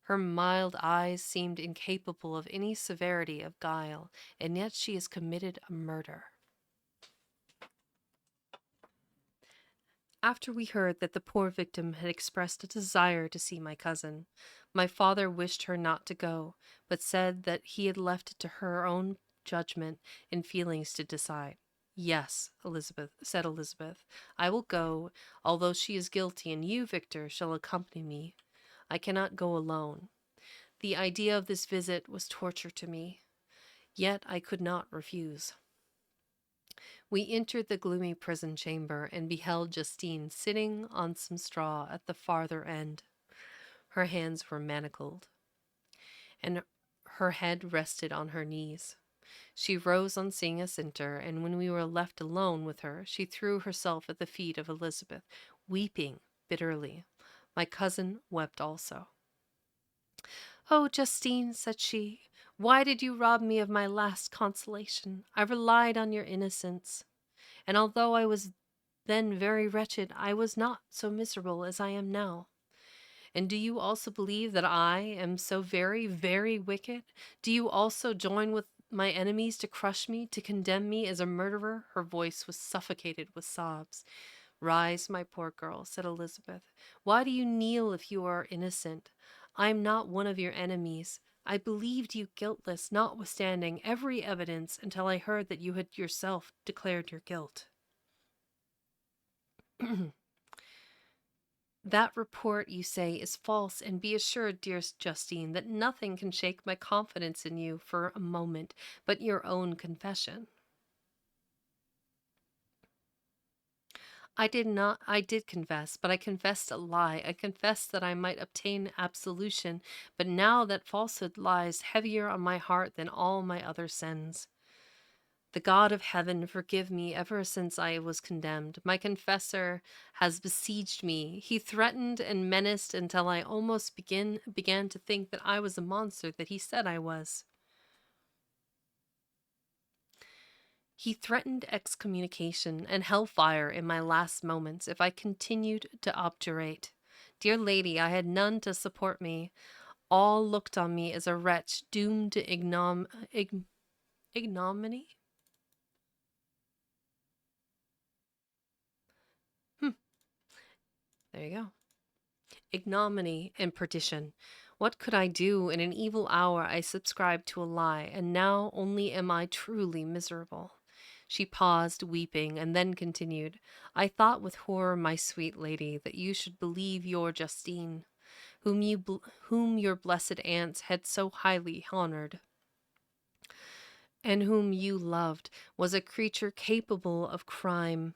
Her mild eyes seemed incapable of any severity of guile, and yet she has committed a murder. After we heard that the poor victim had expressed a desire to see my cousin, my father wished her not to go, but said that he had left it to her own judgment and feelings to decide. Yes, Elizabeth, said Elizabeth, I will go, although she is guilty, and you, Victor, shall accompany me. I cannot go alone. The idea of this visit was torture to me, yet I could not refuse. We entered the gloomy prison chamber and beheld Justine sitting on some straw at the farther end. Her hands were manacled, and her head rested on her knees. She rose on seeing us enter, and when we were left alone with her, she threw herself at the feet of Elizabeth, weeping bitterly. My cousin wept also. "Oh, Justine," said she, "why did you rob me of my last consolation? I relied on your innocence. And although I was then very wretched, I was not so miserable as I am now. And do you also believe that I am so very, very wicked? Do you also join with my enemies to crush me, to condemn me as a murderer?" Her voice was suffocated with sobs. "Rise, my poor girl," said Elizabeth. "Why do you kneel if you are innocent? I am not one of your enemies. I believed you guiltless, notwithstanding every evidence, until I heard that you had yourself declared your guilt." "That report, you say, is false, and be assured, dearest Justine, that nothing can shake my confidence in you for a moment but your own confession." I did confess, but I confessed a lie. I confessed that I might obtain absolution, but now that falsehood lies heavier on my heart than all my other sins. The God of heaven forgive me ever since I was condemned. My confessor has besieged me. He threatened and menaced until I almost began to think that I was the monster that he said I was. He threatened excommunication and hellfire in my last moments if I continued to obdurate. Dear lady, I had none to support me. All looked on me as a wretch doomed to ignominy. There you go. Ignominy and perdition. What could I do? In an evil hour I subscribed to a lie, and now only am I truly miserable. She paused, weeping, and then continued, "I thought with horror, my sweet lady, that you should believe your Justine, whom your blessed aunts had so highly honored, and whom you loved, was a creature capable of crime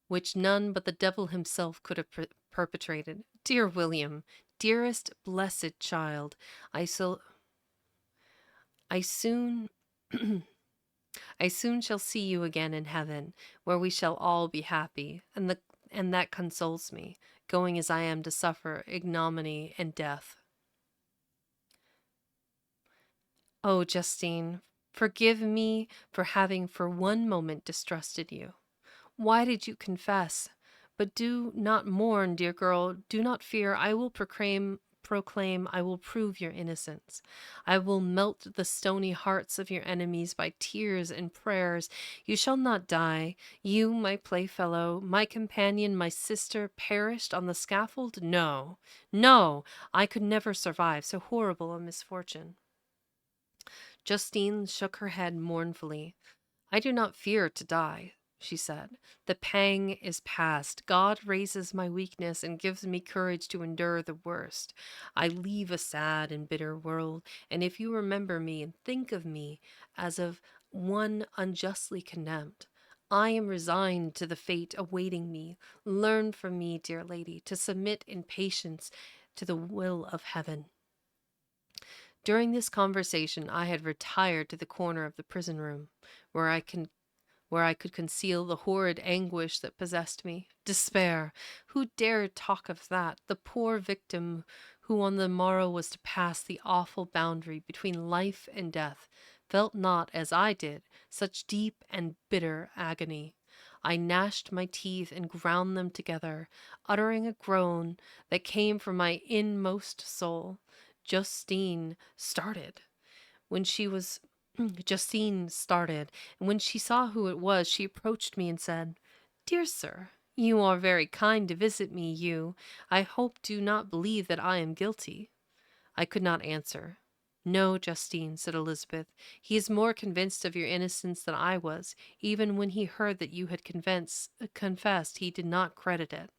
which none but the devil himself could have perpetrated. Dear William, dearest blessed child, I soon I soon shall see you again in heaven, where we shall all be happy, and that consoles me, going as I am to suffer ignominy and death. Oh, Justine, forgive me for having for one moment distrusted you. Why did you confess? But do not mourn, dear girl. Do not fear. I will proclaim, I will prove your innocence. I will melt the stony hearts of your enemies by tears and prayers. You shall not die. You, my playfellow, my companion, my sister, perished on the scaffold? No, no, I could never survive so horrible a misfortune." Justine shook her head mournfully. "I do not fear to die," she said. "The pang is past. God raises my weakness and gives me courage to endure the worst. I leave a sad and bitter world, and if you remember me and think of me as of one unjustly condemned, I am resigned to the fate awaiting me. Learn from me, dear lady, to submit in patience to the will of heaven. During this conversation, I had retired to the corner of the prison room, where I could conceal the horrid anguish that possessed me. Despair! Who dared talk of that? The poor victim who on the morrow was to pass the awful boundary between life and death felt not, as I did, such deep and bitter agony. I gnashed my teeth and ground them together, uttering a groan that came from my inmost soul. Justine started when she was Justine started, and when she saw who it was, she approached me and said, "Dear sir, you are very kind to visit me, you, I hope, do not believe that I am guilty." I could not answer. "No, Justine," said Elizabeth, "he is more convinced of your innocence than I was. Even when he heard that you had confessed, he did not credit it."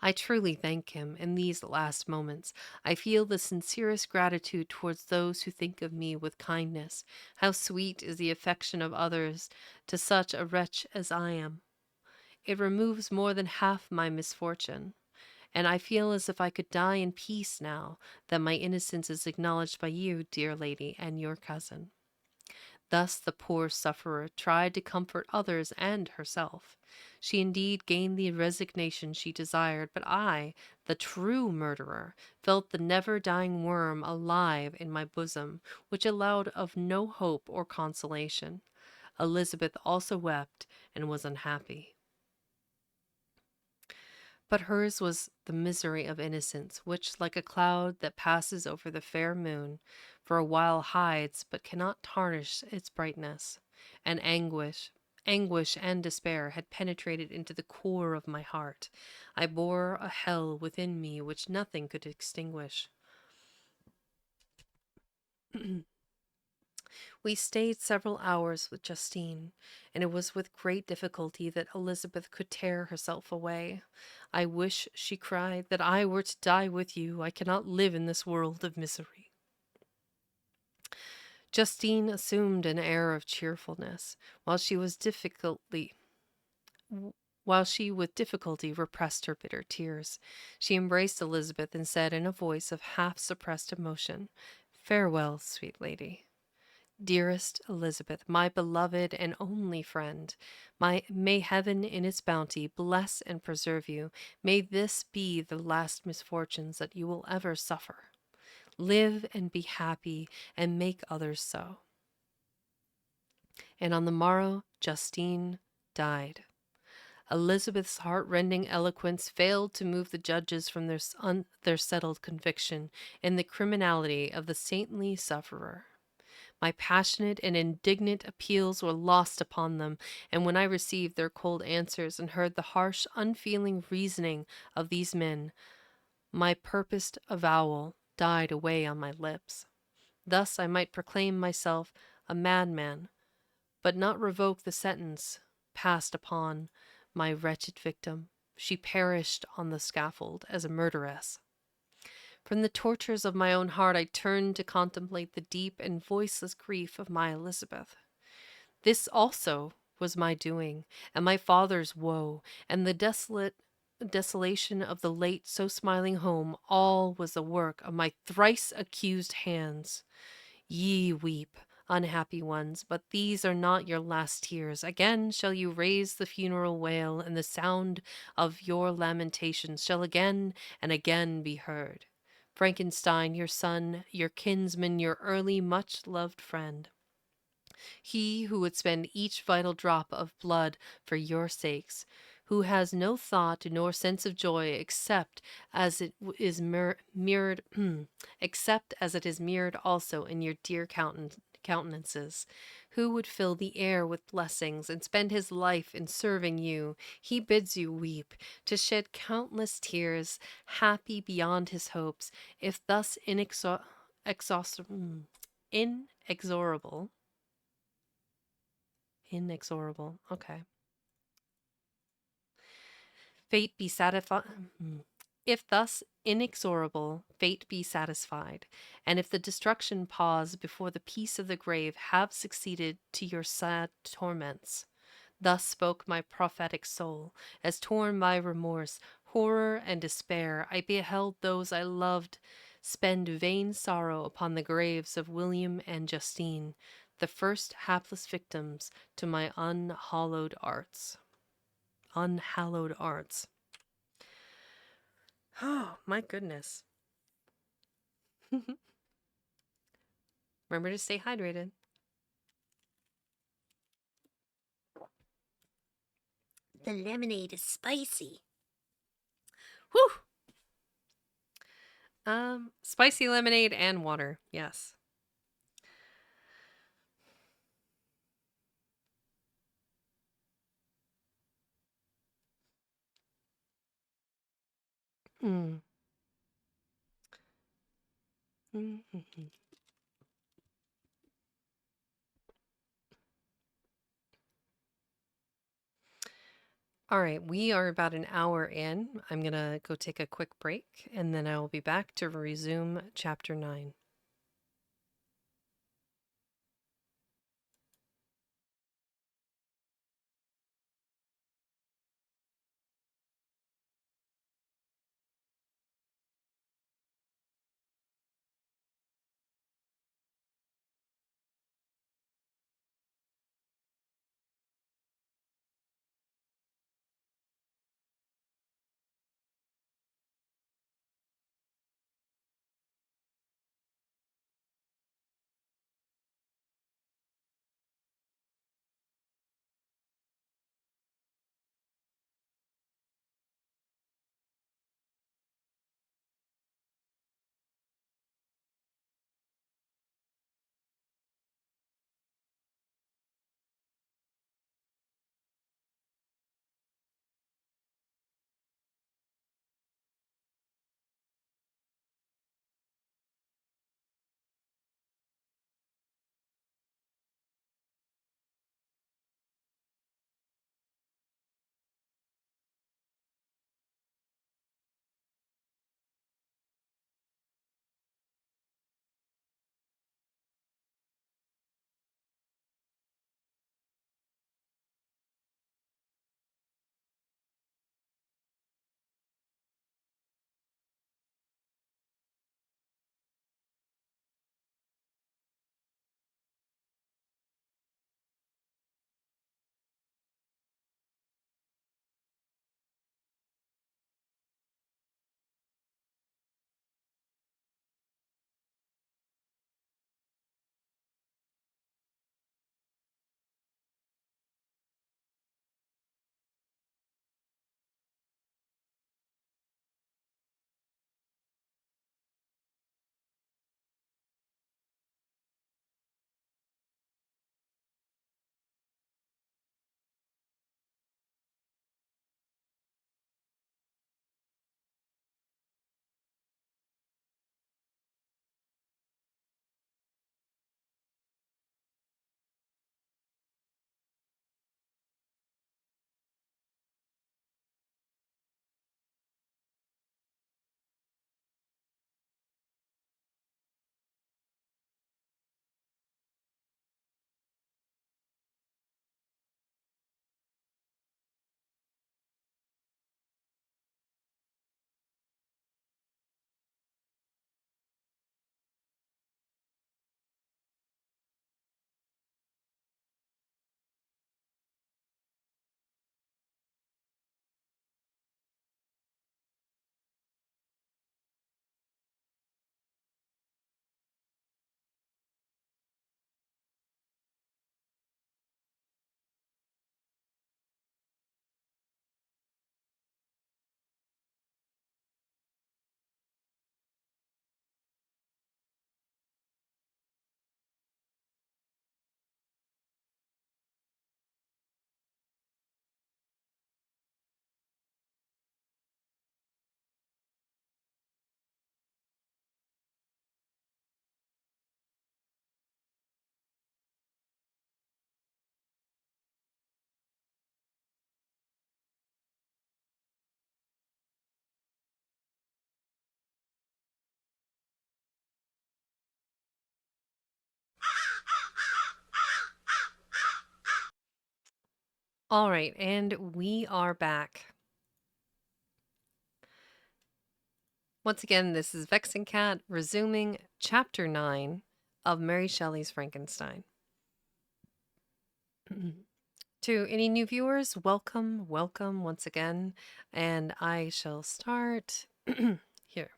I truly thank him in these last moments. I feel the sincerest gratitude towards those who think of me with kindness. How sweet is the affection of others to such a wretch as I am! It removes more than half my misfortune, and I feel as if I could die in peace now that my innocence is acknowledged by you, dear lady, and your cousin. Thus the poor sufferer tried to comfort others and herself. She indeed gained the resignation she desired, but I, the true murderer, felt the never-dying worm alive in my bosom, which allowed of no hope or consolation. Elizabeth also wept and was unhappy. But hers was the misery of innocence, which, like a cloud that passes over the fair moon, for a while hides but cannot tarnish its brightness. And anguish and despair had penetrated into the core of my heart. I bore a hell within me which nothing could extinguish. We stayed several hours with Justine, and it was with great difficulty that Elizabeth could tear herself away. "I wish," she cried, "that I were to die with you. I cannot live in this world of misery." Justine assumed an air of cheerfulness, while she with difficulty repressed her bitter tears. She embraced Elizabeth and said in a voice of half suppressed emotion, "Farewell, sweet lady. Dearest Elizabeth, my beloved and only friend, may heaven in its bounty bless and preserve you. May this be the last misfortunes that you will ever suffer. Live and be happy, and make others so." And on the morrow, Justine died. Elizabeth's heart-rending eloquence failed to move the judges from their settled conviction in the criminality of the saintly sufferer. My passionate and indignant appeals were lost upon them, and when I received their cold answers and heard the harsh, unfeeling reasoning of these men, my purposed avowal died away on my lips. Thus I might proclaim myself a madman, but not revoke the sentence passed upon my wretched victim. She perished on the scaffold as a murderess. From the tortures of my own heart, I turned to contemplate the deep and voiceless grief of my Elizabeth. This also was my doing, and my father's woe, and the desolation of the late so smiling home, all was the work of my thrice accused hands. Ye weep, unhappy ones, but these are not your last tears. Again shall you raise the funeral wail, and the sound of your lamentations shall again and again be heard. Frankenstein, your son, your kinsman, your early much-loved friend, he who would spend each vital drop of blood for your sakes, who has no thought nor sense of joy except as it is mirrored, except as it is mirrored also in your dear countenances, who would fill the air with blessings and spend his life in serving you. He bids you weep, to shed countless tears, happy beyond his hopes, if thus inexorable. Inexorable. Okay. Fate be satisfied. If thus inexorable, fate be satisfied, and if the destruction pause before the peace of the grave have succeeded to your sad torments, Thus spoke my prophetic soul, as torn by remorse, horror, and despair, I beheld those I loved spend vain sorrow upon the graves of William and Justine, the first hapless victims to my unhallowed arts. Unhallowed arts. Oh, my goodness. Remember to stay hydrated. The lemonade is spicy. Whew! Spicy lemonade and water. Yes. Mm. Mm-hmm. All right, we are about an hour in. I'm going to go take a quick break and then I will be back to resume chapter 9. All right, and we are back. Once again, this is Vexing Cat resuming chapter 9 of Mary Shelley's Frankenstein. To any new viewers, welcome, welcome once again, and I shall start here.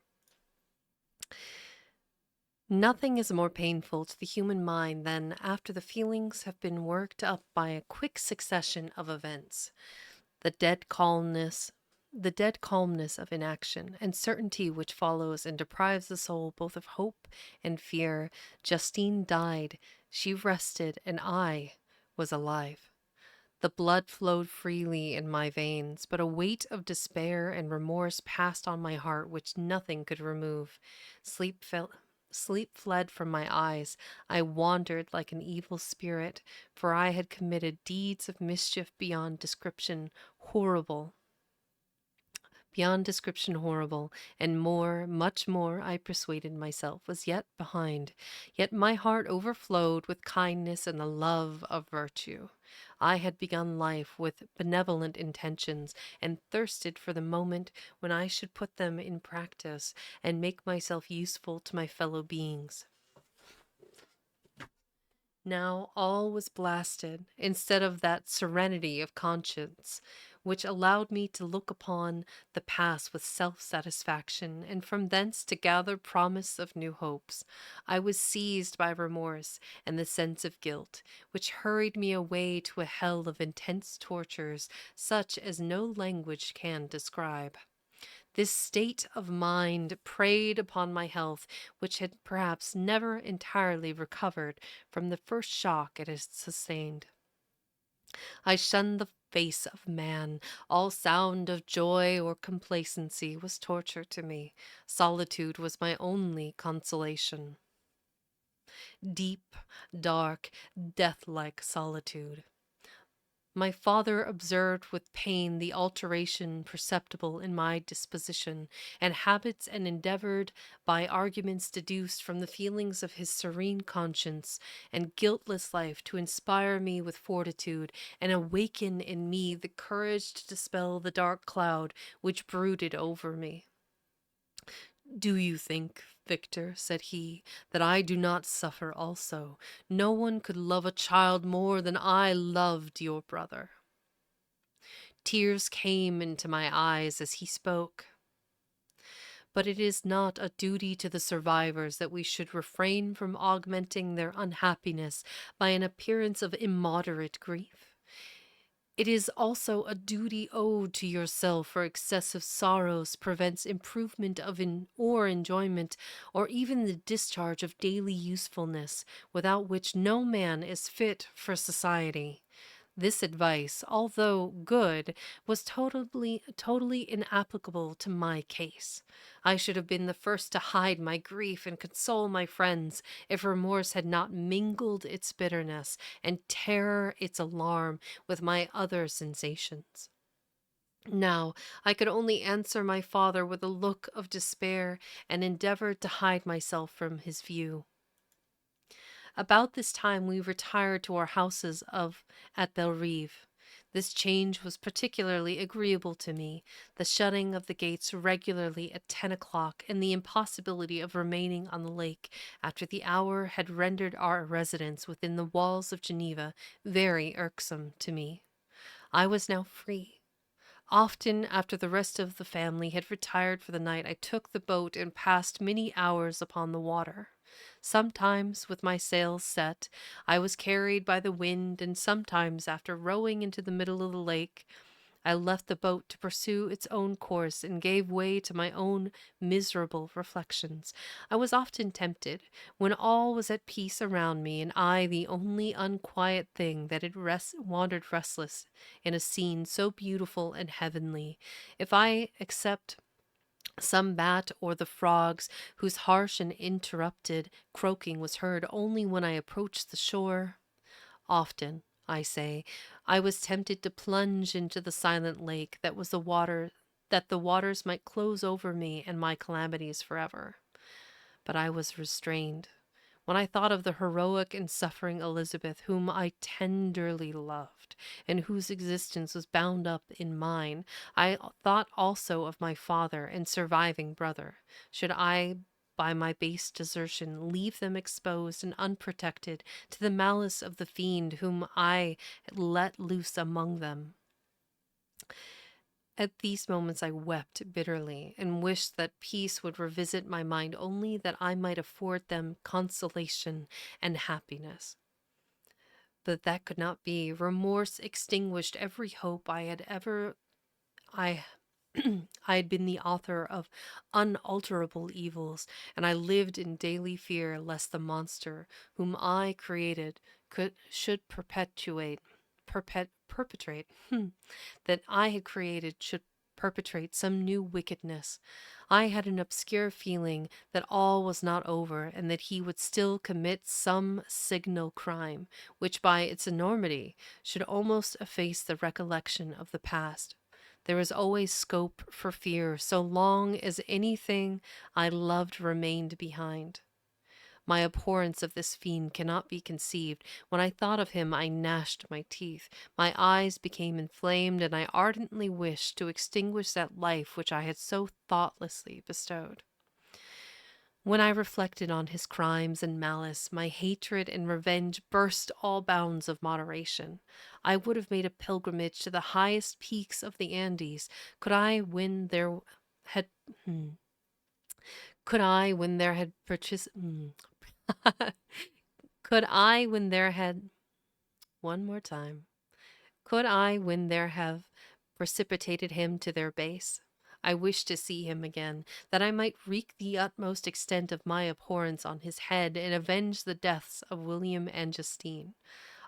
Nothing is more painful to the human mind than after the feelings have been worked up by a quick succession of events. The dead calmness, the dead calmness of inaction and certainty which follows and deprives the soul both of hope and fear. Justine died, she rested, and I was alive. The blood flowed freely in my veins, but a weight of despair and remorse passed on my heart which nothing could remove. Sleep fell. Sleep fled from my eyes. I wandered like an evil spirit, for I had committed deeds of mischief beyond description horrible, and more, much more, I persuaded myself, was yet behind. Yet my heart overflowed with kindness and the love of virtue. I had begun life with benevolent intentions, and thirsted for the moment when I should put them in practice and make myself useful to my fellow beings. Now all was blasted, instead of that serenity of conscience which allowed me to look upon the past with self-satisfaction, and from thence to gather promise of new hopes. I was seized by remorse and the sense of guilt, which hurried me away to a hell of intense tortures, such as no language can describe. This state of mind preyed upon my health, which had perhaps never entirely recovered from the first shock it had sustained. I shunned the face of man. All sound of joy or complacency was torture to me. Solitude was my only consolation. Deep, dark, death-like solitude. My father observed with pain the alteration perceptible in my disposition and habits, and endeavored, by arguments deduced from the feelings of his serene conscience and guiltless life, to inspire me with fortitude and awaken in me the courage to dispel the dark cloud which brooded over me. "Do you think, Victor," said he, "that I do not suffer also? No one could love a child more than I loved your brother." Tears came into my eyes as he spoke. But it is not a duty to the survivors that we should refrain from augmenting their unhappiness by an appearance of immoderate grief. It is also a duty owed to yourself, for excessive sorrows prevents improvement or enjoyment, or even the discharge of daily usefulness, without which no man is fit for society. This advice, although good, was totally inapplicable to my case. I should have been the first to hide my grief and console my friends, if remorse had not mingled its bitterness and terror its alarm with my other sensations. Now I could only answer my father with a look of despair, and endeavored to hide myself from his view. About this time we retired to our houses at Belrive. This change was particularly agreeable to me, the shutting of the gates regularly at 10 o'clock, and the impossibility of remaining on the lake after the hour had rendered our residence within the walls of Geneva very irksome to me. I was now free. Often, after the rest of the family had retired for the night, I took the boat and passed many hours upon the water. Sometimes, with my sails set, I was carried by the wind, and sometimes, after rowing into the middle of the lake, I left the boat to pursue its own course, and gave way to my own miserable reflections. I was often tempted, when all was at peace around me, and I the only unquiet thing that had wandered restless in a scene so beautiful and heavenly, if I except some bat or the frogs, whose harsh and interrupted croaking was heard only when I approached the shore. Often, I say, I was tempted to plunge into the silent lake, that the waters might close over me and my calamities forever. But I was restrained. When I thought of the heroic and suffering Elizabeth, whom I tenderly loved, and whose existence was bound up in mine, I thought also of my father and surviving brother. Should I, by my base desertion, leave them exposed and unprotected to the malice of the fiend whom I had let loose among them? At these moments I wept bitterly and wished that peace would revisit my mind only that I might afford them consolation and happiness. But that could not be. Remorse extinguished every hope I I had been the author of unalterable evils, and I lived in daily fear lest the monster whom I created should perpetrate that I had created should perpetrate some new wickedness. I had an obscure feeling that all was not over and that he would still commit some signal crime, which by its enormity should almost efface the recollection of the past. There was always scope for fear so long as anything I loved remained behind. My abhorrence of this fiend cannot be conceived. When I thought of him, I gnashed my teeth. My eyes became inflamed, and I ardently wished to extinguish that life which I had so thoughtlessly bestowed. When I reflected on his crimes and malice, my hatred and revenge burst all bounds of moderation. I would have made a pilgrimage to the highest peaks of the Andes, could I when there had hmm, could I when there had purchased could I when there had one more time could I when there have precipitated him to their base? I wish to see him again, that I might wreak the utmost extent of my abhorrence on his head and avenge the deaths of William and Justine.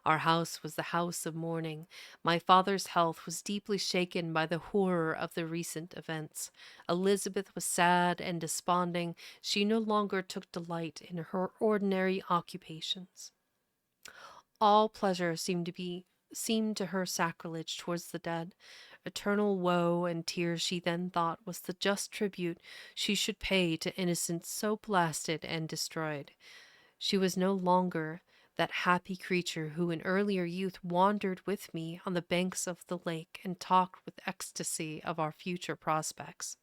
Our house was the house of mourning. My father's health was deeply shaken by the horror of the recent events. Elizabeth was sad and desponding. She no longer took delight in her ordinary occupations. All pleasure seemed to her sacrilege towards the dead. Eternal woe and tears she then thought was the just tribute she should pay to innocence so blasted and destroyed. She was no longer that happy creature who in earlier youth wandered with me on the banks of the lake and talked with ecstasy of our future prospects.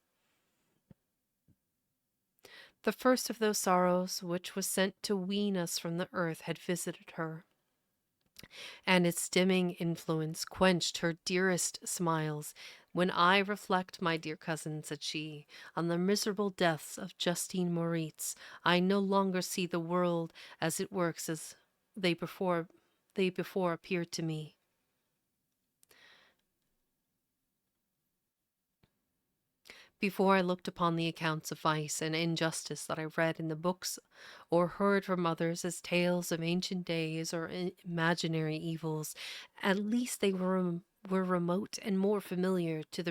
The first of those sorrows which was sent to wean us from the earth had visited her, and its dimming influence quenched her dearest smiles. When I reflect, my dear cousin, said she, on the miserable deaths of Justine Moritz, I no longer see the world as it works as they before they before appeared to me. Before I looked upon the accounts of vice and injustice that I read in the books or heard from others as tales of ancient days or imaginary evils, at least they were remote and more familiar to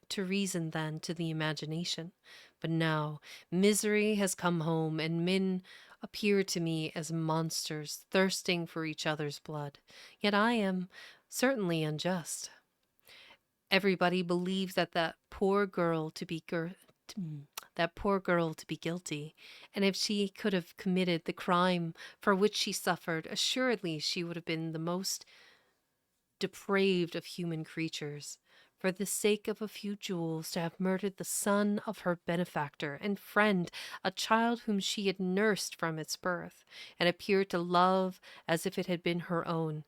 to reason than to the imagination. But now misery has come home, and men appear to me as monsters thirsting for each other's blood. Yet I am certainly unjust. Everybody believes that poor girl to be guilty, and if she could have committed the crime for which she suffered, assuredly she would have been the most depraved of human creatures. For the sake of a few jewels, to have murdered the son of her benefactor and friend, a child whom she had nursed from its birth, and appeared to love as if it had been her own.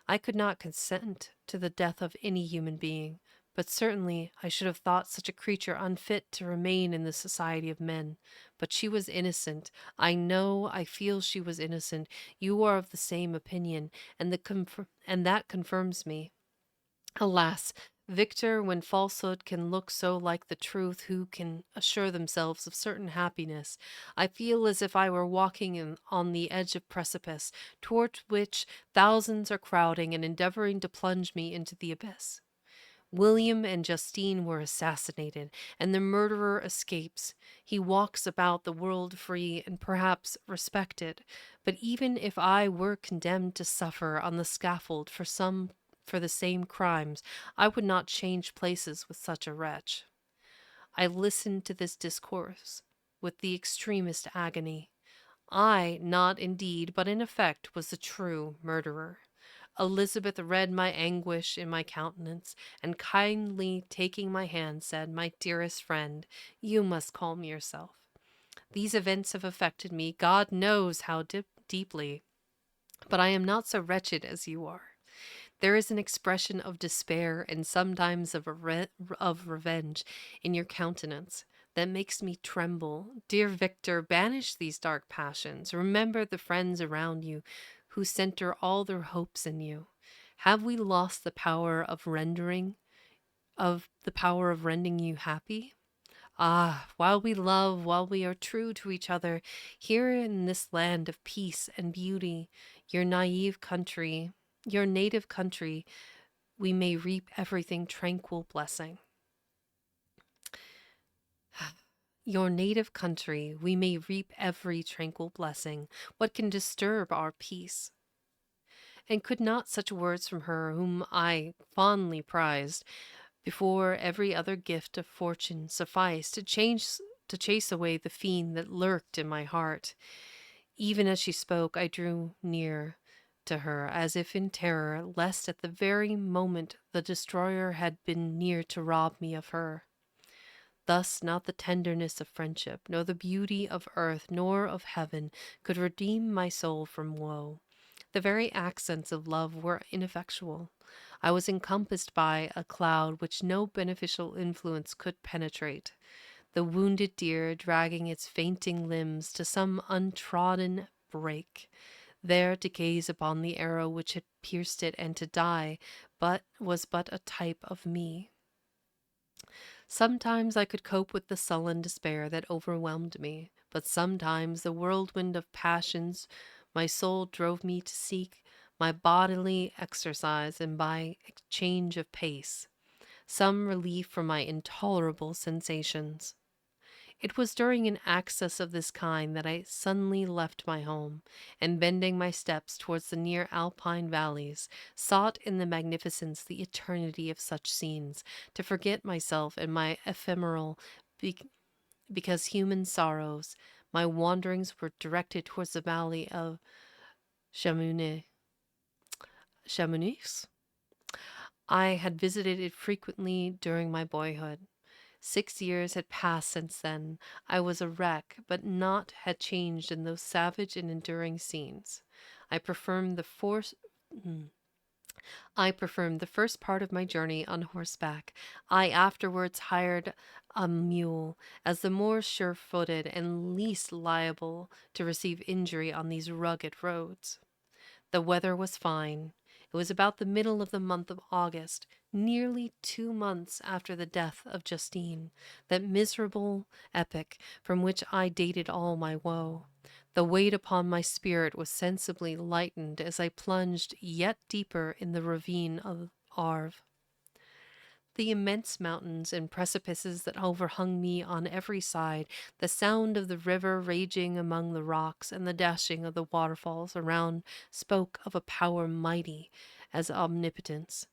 I could not consent to the death of any human being, but certainly I should have thought such a creature unfit to remain in the society of men. But she was innocent. I feel she was innocent. You are of the same opinion, and that confirms me. Alas, Victor, when falsehood can look so like the truth, who can assure themselves of certain happiness? I feel as if I were walking on the edge of precipice, toward which thousands are crowding and endeavoring to plunge me into the abyss. William and Justine were assassinated, and the murderer escapes. He walks about the world free and perhaps respected. But even if I were condemned to suffer on the scaffold for the same crimes, I would not change places with such a wretch. I listened to this discourse with the extremest agony. I, not in deed, but in effect, was the true murderer. Elizabeth read my anguish in my countenance, and kindly taking my hand, said, "My dearest friend, you must calm yourself. These events have affected me, God knows how deeply, but I am not so wretched as you are. There is an expression of despair and sometimes of revenge in your countenance that makes me tremble. Dear Victor, banish these dark passions. Remember the friends around you who center all their hopes in you. Have we lost the power of rending you happy? Ah, while we love, while we are true to each other, here in this land of peace and beauty, your naive country, your native country, we may reap everything tranquil blessing. Your native country, we may reap every tranquil blessing. What can disturb our peace? And could not such words from her, whom I fondly prized, before every other gift of fortune, suffice to chase away the fiend that lurked in my heart? Even as she spoke, I drew near to her, as if in terror, lest at the very moment the destroyer had been near to rob me of her. Thus not the tenderness of friendship, nor the beauty of earth, nor of heaven, could redeem my soul from woe. The very accents of love were ineffectual. I was encompassed by a cloud which no beneficial influence could penetrate. The wounded deer dragging its fainting limbs to some untrodden brake, there to gaze upon the arrow which had pierced it and to die, but was but a type of me. Sometimes I could cope with the sullen despair that overwhelmed me, but sometimes the whirlwind of passions my soul drove me to seek my bodily exercise and by change of pace, some relief from my intolerable sensations. It was during an access of this kind that I suddenly left my home, and bending my steps towards the near alpine valleys, sought in the magnificence the eternity of such scenes, to forget myself and my ephemeral, be- because human sorrows. My wanderings were directed towards the valley of Chamonix. Chamonix? I had visited it frequently during my boyhood. 6 years had passed since then. I was a wreck, but naught had changed in those savage and enduring scenes. I performed the force. mm, I performed the first part of my journey on horseback. I afterwards hired a mule, as the more sure-footed and least liable to receive injury on these rugged roads. The weather was fine. It was about the middle of the month of August, nearly 2 months after the death of Justine, that miserable epoch from which I dated all my woe. The weight upon my spirit was sensibly lightened as I plunged yet deeper in the ravine of Arve. The immense mountains and precipices that overhung me on every side, the sound of the river raging among the rocks, and the dashing of the waterfalls around spoke of a power mighty as omnipotence,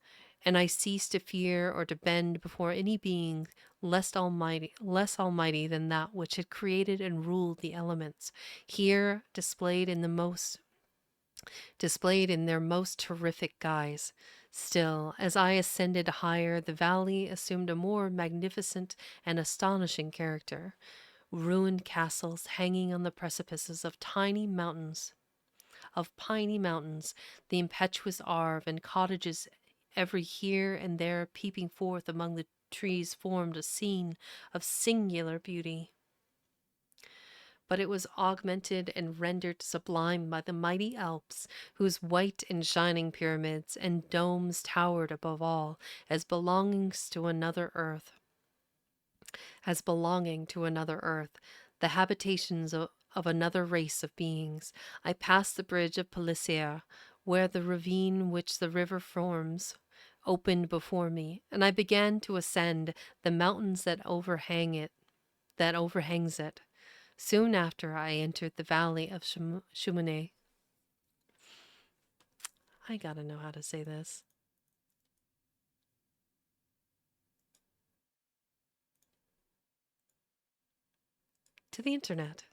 and I ceased to fear or to bend before any being less almighty than that which had created and ruled the elements, here displayed in their most terrific guise. Still, as I ascended higher, the valley assumed a more magnificent and astonishing character. Ruined castles hanging on the precipices of piney mountains, the impetuous Arve, and cottages every here and there peeping forth among the trees formed a scene of singular beauty. But it was augmented and rendered sublime by the mighty Alps, whose white and shining pyramids and domes towered above all, as belonging to another earth, the habitations of another race of beings. I passed the bridge of Pellicer, where the ravine which the river forms opened before me, and I began to ascend the mountains that overhangs it. Soon after, I entered the valley of Chamonix. I gotta know how to say this. To the internet.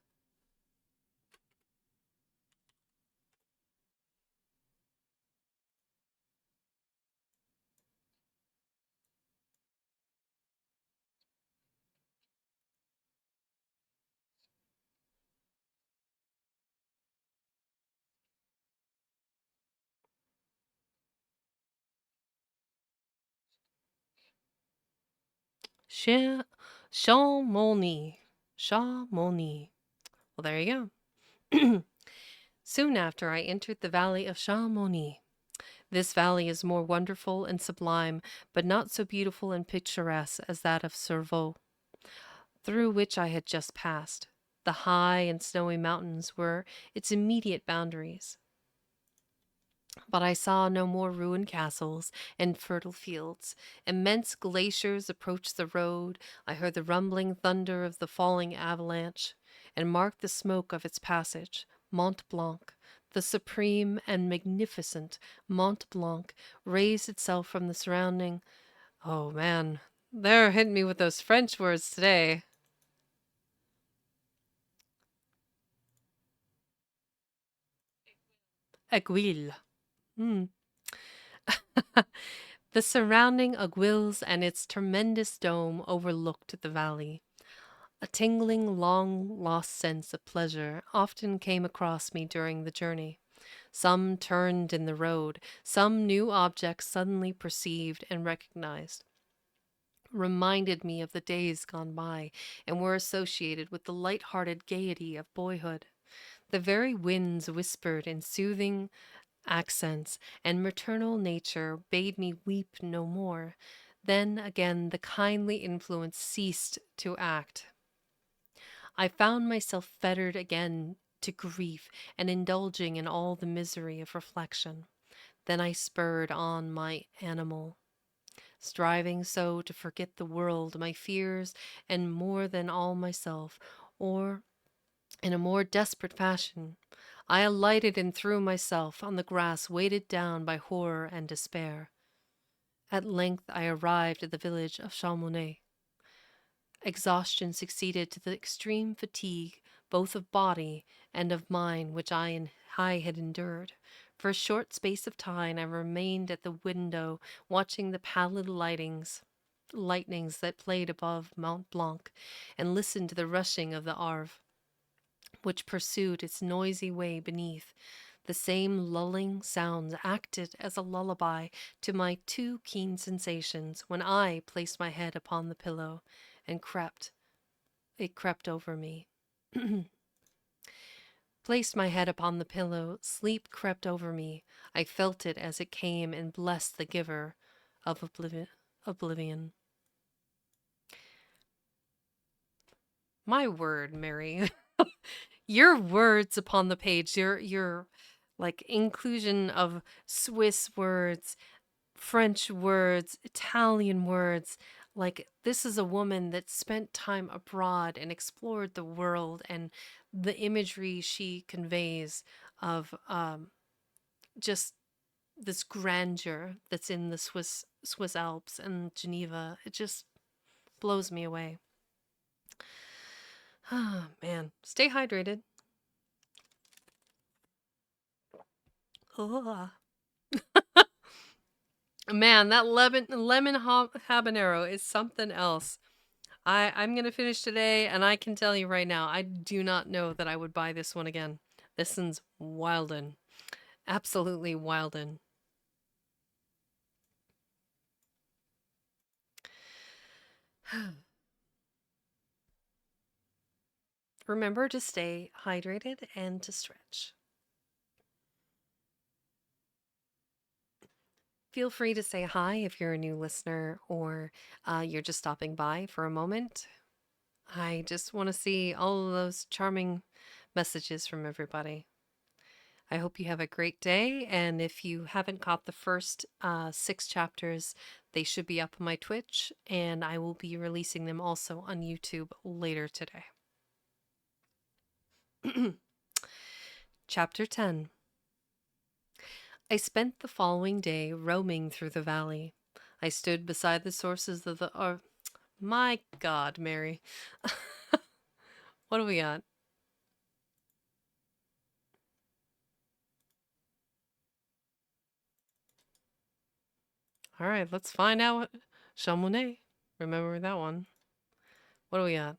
Cha- Chamonix. Chamonix. Well, there you go. Soon after, I entered the valley of Chamonix. This valley is more wonderful and sublime, but not so beautiful and picturesque as that of Cerveau, through which I had just passed. The high and snowy mountains were its immediate boundaries. But I saw no more ruined castles and fertile fields. Immense glaciers approached the road. I heard the rumbling thunder of the falling avalanche, and marked the smoke of its passage. Mont Blanc, the supreme and magnificent Mont Blanc, raised itself from the surrounding. Oh man, they're hitting me with those French words today. Aiguille. Hmm. The surrounding aiguilles and its tremendous dome overlooked the valley. A tingling, long lost sense of pleasure often came across me during the journey. Some turned in the road, some new objects suddenly perceived and recognized reminded me of the days gone by and were associated with the light-hearted gaiety of boyhood. The very winds whispered in soothing accents, and maternal nature bade me weep no more. Then again the kindly influence ceased to act. I found myself fettered again to grief and indulging in all the misery of reflection. Then I spurred on my animal, striving so to forget the world, my fears, and more than all myself, or in a more desperate fashion. I alighted and threw myself on the grass, weighted down by horror and despair. At length I arrived at the village of Chamonix. Exhaustion succeeded to the extreme fatigue, both of body and of mind, which I had endured. For a short space of time I remained at the window, watching the pallid lightnings that played above Mont Blanc, and listened to the rushing of the Arve, which pursued its noisy way beneath. The same lulling sounds acted as a lullaby to my too keen sensations when I placed my head upon the pillow and it crept over me. Placed my head upon the pillow, sleep crept over me. I felt it as it came and blessed the giver of oblivion. My word, Mary. Your words upon the page, your like inclusion of Swiss words, French words, Italian words. Like, this is a woman that spent time abroad and explored the world, and the imagery she conveys of just this grandeur that's in the Swiss Alps and Geneva. It just blows me away. Ah, man. Stay hydrated. Ugh. Man, that habanero is something else. I'm gonna finish today, and I can tell you right now, I do not know that I would buy this one again. This one's wildin', absolutely wildin'. Remember to stay hydrated and to stretch. Feel free to say hi if you're a new listener or you're just stopping by for a moment. I just want to see all of those charming messages from everybody. I hope you have a great day. And if you haven't caught the first 6 chapters, they should be up on my Twitch, and I will be releasing them also on YouTube later today. Chapter 10. I spent the following day roaming through the valley. I stood beside the sources of the. My God, Mary. What do we got? All right, let's find out what. Chamonix. Remember that one. What do we got?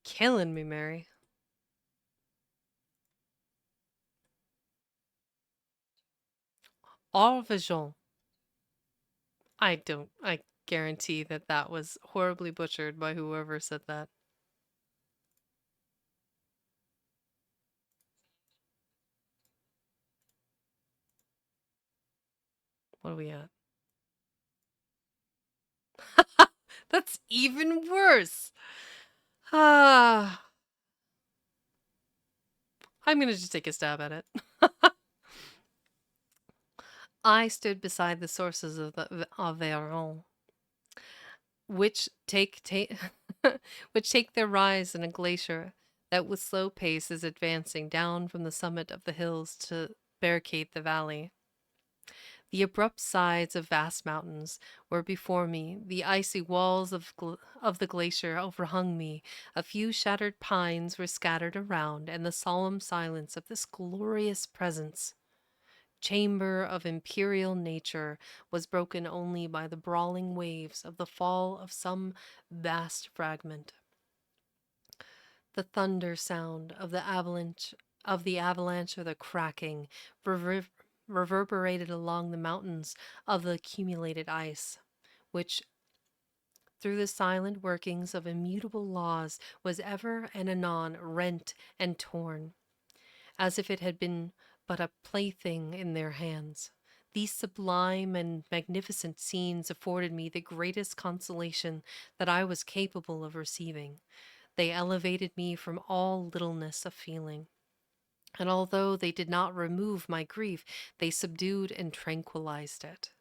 Killing me, Mary. Arvignon. I guarantee that that was horribly butchered by whoever said that. What are we at? That's even worse. Ah, I'm gonna just take a stab at it. I stood beside the sources of the Aveyron, which take which take their rise in a glacier that with slow pace is advancing down from the summit of the hills to barricade the valley. The abrupt sides of vast mountains were before me, the icy walls of the glacier overhung me, a few shattered pines were scattered around, and the solemn silence of this glorious presence, chamber of imperial nature, was broken only by the brawling waves of the fall of some vast fragment. The thunder sound of the avalanche or the cracking rever- reverberated along the mountains of the accumulated ice, which through the silent workings of immutable laws was ever and anon rent and torn, as if it had been but a plaything in their hands. These sublime and magnificent scenes afforded me the greatest consolation that I was capable of receiving. They elevated me from all littleness of feeling. And although they did not remove my grief, they subdued and tranquilized it.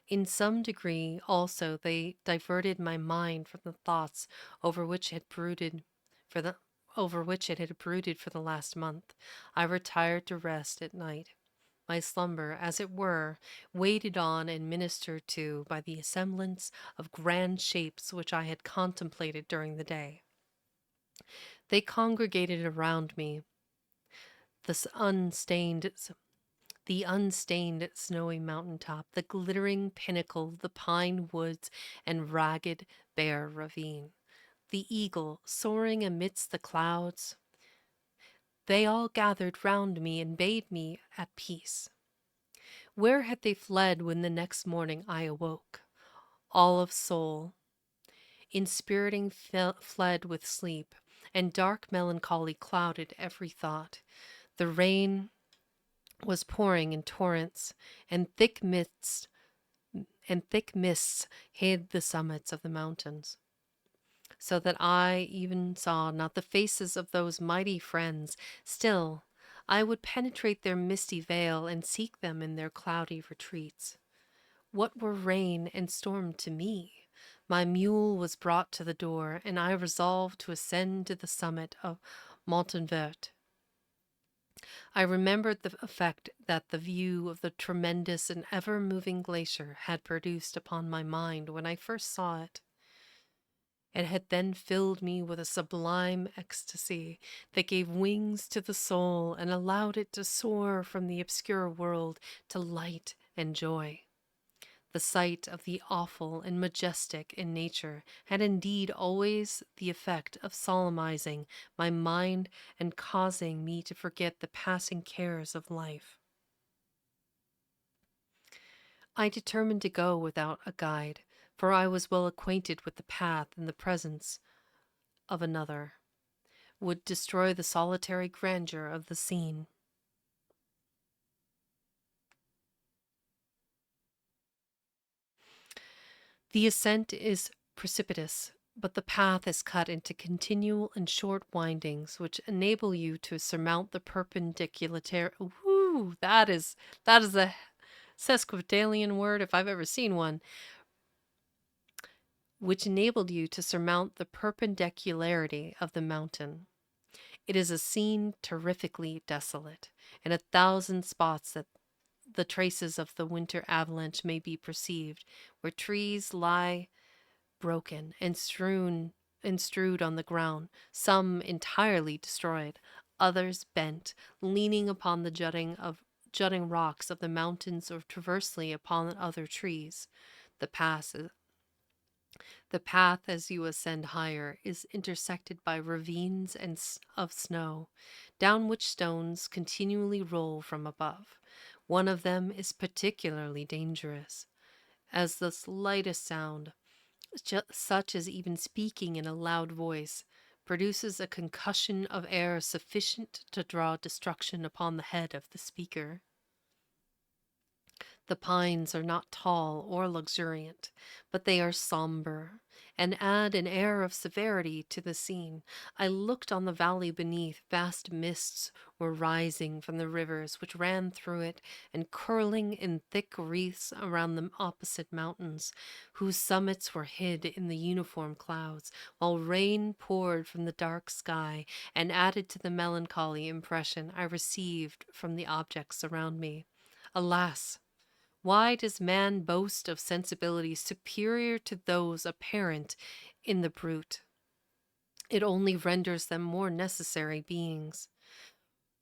In some degree, also, they diverted my mind from the thoughts over which it brooded for the over which it had brooded for the last month. I retired to rest at night. My slumber, as it were, waited on and ministered to by the semblance of grand shapes which I had contemplated during the day. They congregated around me, the unstained the unstained snowy mountain top, the glittering pinnacle, the pine woods, and ragged, bare ravine. The eagle soaring amidst the clouds. They all gathered round me and bade me at peace. Where had they fled when the next morning I awoke? All of soul, inspiriting, fled with sleep, and dark melancholy clouded every thought. The rain was pouring in torrents, and thick mists hid the summits of the mountains, so that I even saw not the faces of those mighty friends. Still, I would penetrate their misty veil and seek them in their cloudy retreats. What were rain and storm to me? My mule was brought to the door, and I resolved to ascend to the summit of Montanvert. I remembered the effect that the view of the tremendous and ever moving glacier had produced upon my mind when I first saw it. It had then filled me with a sublime ecstasy that gave wings to the soul and allowed it to soar from the obscure world to light and joy. The sight of the awful and majestic in nature had indeed always the effect of solemnizing my mind and causing me to forget the passing cares of life. I determined to go without a guide, for I was well acquainted with the path, and the presence of another would destroy the solitary grandeur of the scene. The ascent is precipitous, but the path is cut into continual and short windings, which enable you to surmount the perpendicular. Woo! That is a sesquipedalian word if I've ever seen one. Which enabled you to surmount the perpendicularity of the mountain. It is a scene terrifically desolate. In a thousand spots that the traces of the winter avalanche may be perceived, where trees lie broken and strewed on the ground, some entirely destroyed, others bent, leaning upon the jutting rocks of the mountains or traversely upon other trees. The pass the path as you ascend higher is intersected by ravines of snow, down which stones continually roll from above. One of them is particularly dangerous, as the slightest sound, such as even speaking in a loud voice, produces a concussion of air sufficient to draw destruction upon the head of the speaker. The pines are not tall or luxuriant, but they are somber, and add an air of severity to the scene. I looked on the valley beneath. Vast mists were rising from the rivers which ran through it, and curling in thick wreaths around the opposite mountains, whose summits were hid in the uniform clouds, while rain poured from the dark sky and added to the melancholy impression I received from the objects around me. Alas! Why does man boast of sensibilities superior to those apparent in the brute? It only renders them more necessary beings.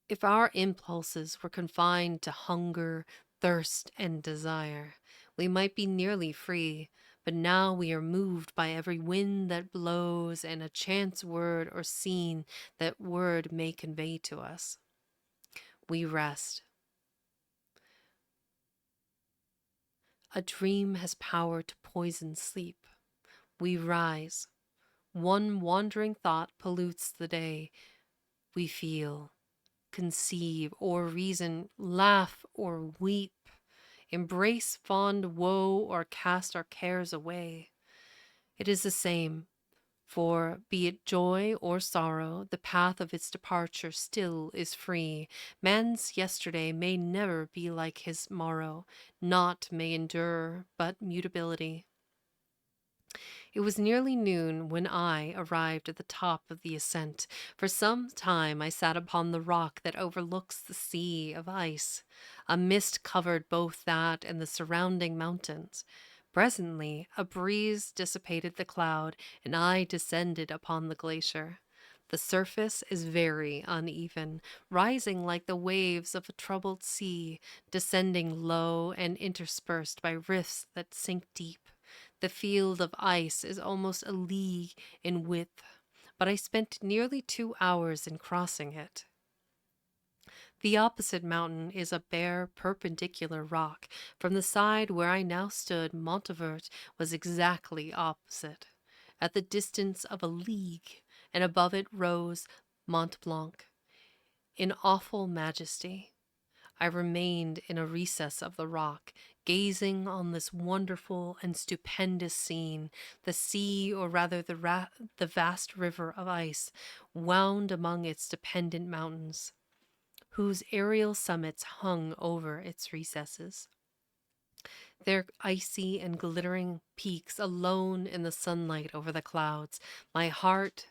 If our impulses were confined to hunger, thirst, and desire, we might be nearly free, but now we are moved by every wind that blows and a chance word or scene that word may convey to us. We rest. A dream has power to poison sleep. We rise. One wandering thought pollutes the day. We feel, conceive, or reason, laugh or weep, embrace fond woe, or cast our cares away. It is the same, for be it joy or sorrow, the path of its departure still is free. Man's yesterday may never be like his morrow, naught may endure but mutability. It was nearly noon when I arrived at the top of the ascent. For some time I sat upon the rock that overlooks the sea of ice. A mist covered both that and the surrounding mountains. Presently, a breeze dissipated the cloud, and I descended upon the glacier. The surface is very uneven, rising like the waves of a troubled sea, descending low and interspersed by rifts that sink deep. The field of ice is almost a league in width, but I spent nearly 2 hours in crossing it. The opposite mountain is a bare, perpendicular rock. From the side where I now stood, Montevert was exactly opposite, at the distance of a league, and above it rose Mont Blanc, in awful majesty. I remained in a recess of the rock, gazing on this wonderful and stupendous scene. The sea, or rather the vast river of ice, wound among its dependent mountains, whose aerial summits hung over its recesses. Their icy and glittering peaks alone in the sunlight over the clouds. My heart.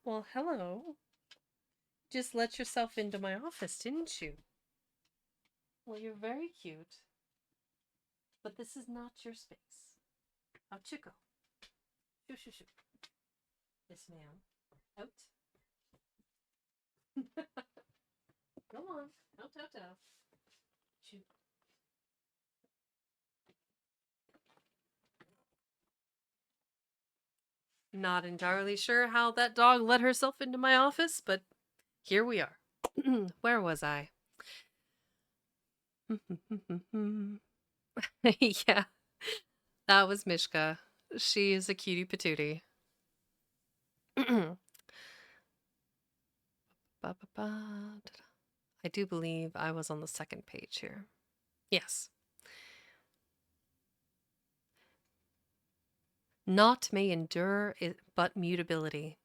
Well, hello. Just let yourself into my office, didn't you? Well, you're very cute, but this is not your space. Out you go. Shoo, shoo, shoo. Yes, ma'am. Out. Go on. Out, out, out. Shoo. Not entirely sure how that dog let herself into my office, but here we are. Where was I? Yeah, that was Mishka. She is a cutie patootie. I do believe I was on the second page here. Yes. Naught may endure it but mutability.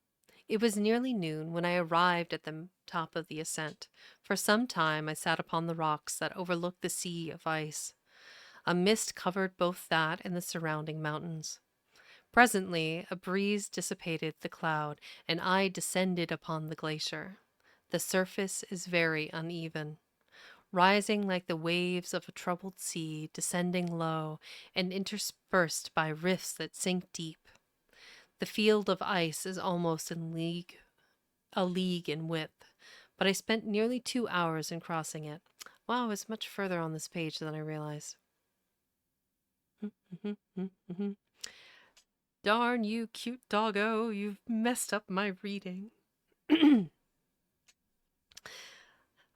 It was nearly noon when I arrived at the top of the ascent. For some time I sat upon the rocks that overlooked the sea of ice. A mist covered both that and the surrounding mountains. Presently a breeze dissipated the cloud, and I descended upon the glacier. The surface is very uneven, rising like the waves of a troubled sea, descending low, and interspersed by rifts that sink deep. The field of ice is almost a league in width, but I spent nearly 2 hours in crossing it. Wow, it's much further on this page than I realized. Darn you, cute doggo, you've messed up my reading.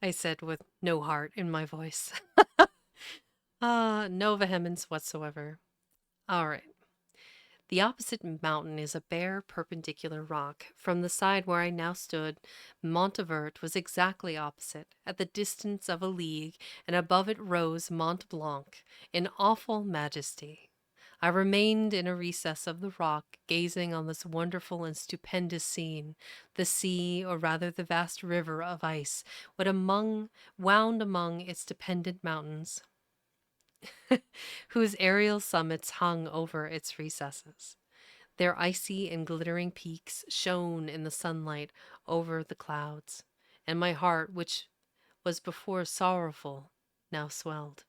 I said with no heart in my voice. No vehemence whatsoever. All right. The opposite mountain is a bare perpendicular rock. From the side where I now stood, Montevert was exactly opposite, at the distance of a league, and above it rose Mont Blanc in awful majesty. I remained in a recess of the rock, gazing on this wonderful and stupendous scene. The sea, or rather the vast river of ice, wound among its dependent mountains, whose aerial summits hung over its recesses. Their icy and glittering peaks shone in the sunlight over the clouds, and my heart, which was before sorrowful, now swelled.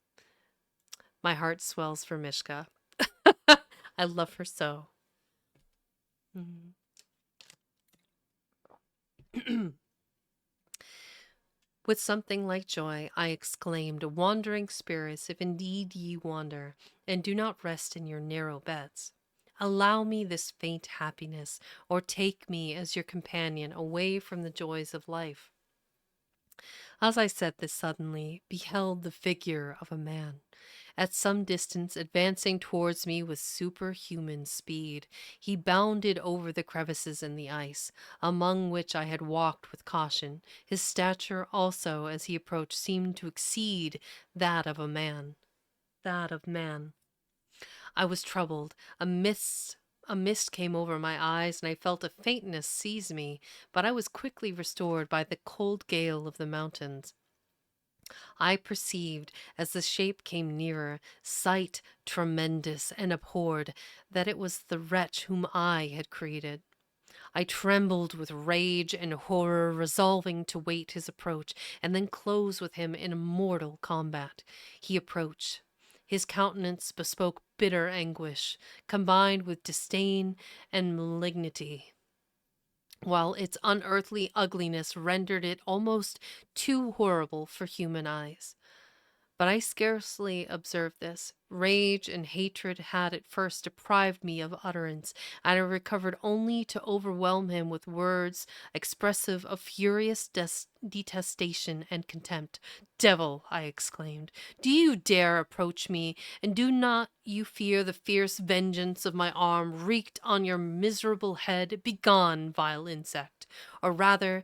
My heart swells for Mishka. I love her so. Mhm. With something like joy, I exclaimed, wandering spirits, if indeed ye wander, and do not rest in your narrow beds, allow me this faint happiness, or take me as your companion away from the joys of life. As I said this suddenly, beheld the figure of a man, at some distance, advancing towards me with superhuman speed. He bounded over the crevices in the ice, among which I had walked with caution. His stature also, as he approached, seemed to exceed that of a man. That of man. I was troubled. A mist came over my eyes, and I felt a faintness seize me, but I was quickly restored by the cold gale of the mountains. I perceived, as the shape came nearer, sight tremendous, and abhorred, that it was the wretch whom I had created. I trembled with rage and horror, resolving to wait his approach, and then close with him in a mortal combat. He approached. His countenance bespoke bitter anguish, combined with disdain and malignity, while its unearthly ugliness rendered it almost too horrible for human eyes. But I scarcely observed this. Rage and hatred had at first deprived me of utterance, and I recovered only to overwhelm him with words expressive of furious detestation and contempt. Devil, I exclaimed, do you dare approach me, and do not you fear the fierce vengeance of my arm wreaked on your miserable head? Begone, vile insect, or rather,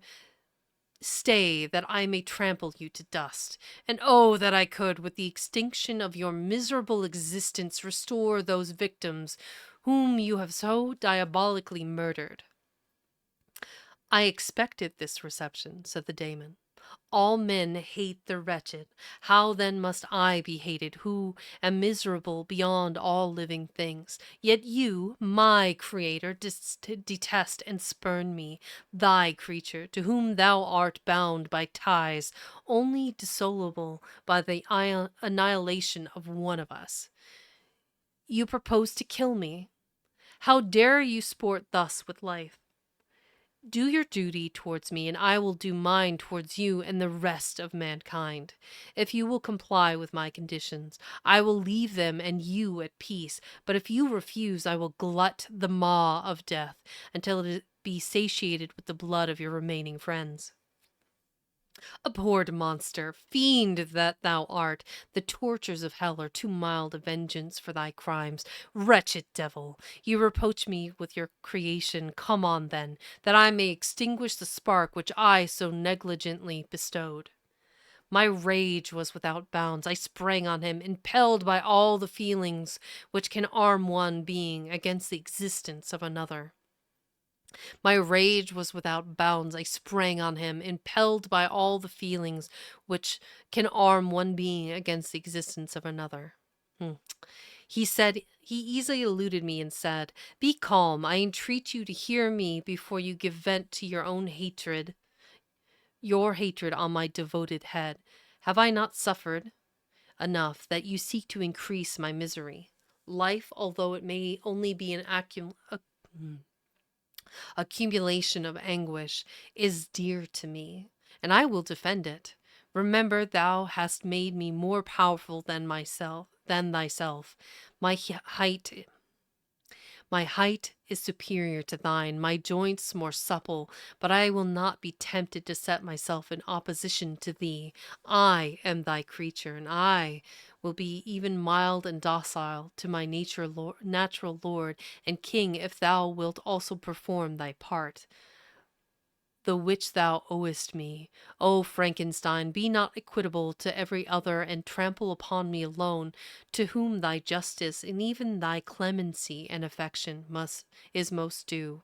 stay, that I may trample you to dust. And oh, that I could, with the extinction of your miserable existence, restore those victims whom you have so diabolically murdered. I expected this reception, said the daemon. All men hate the wretched. How then must I be hated, who am miserable beyond all living things? Yet you, my creator, detest and spurn me, thy creature, to whom thou art bound by ties only dissoluble by the annihilation of one of us. You propose to kill me. How dare you sport thus with life? Do your duty towards me, and I will do mine towards you and the rest of mankind. If you will comply with my conditions, I will leave them and you at peace. But if you refuse, I will glut the maw of death until it be satiated with the blood of your remaining friends. Abhorred monster, fiend that thou art, the tortures of hell are too mild a vengeance for thy crimes. Wretched devil, you reproach me with your creation. Come on, then, that I may extinguish the spark which I so negligently bestowed. My rage was without bounds. I sprang on him, impelled by all the feelings which can arm one being against the existence of another. My rage was without bounds. I sprang on him, impelled by all the feelings which can arm one being against the existence of another. He easily eluded me and said, be calm. I entreat you to hear me before you give vent to your hatred on my devoted head. Have I not suffered enough that you seek to increase my misery? Life, although it may only be an accumulation of anguish, is dear to me, and I will defend it. Remember, thou hast made me more powerful than thyself. My height, My height is superior to thine, my joints more supple, but I will not be tempted to set myself in opposition to thee. I am thy creature, and I will be even mild and docile to my natural lord and king if thou wilt also perform thy part, the which thou owest me. O Frankenstein, be not equitable to every other, and trample upon me alone, to whom thy justice and even thy clemency and affection is most due.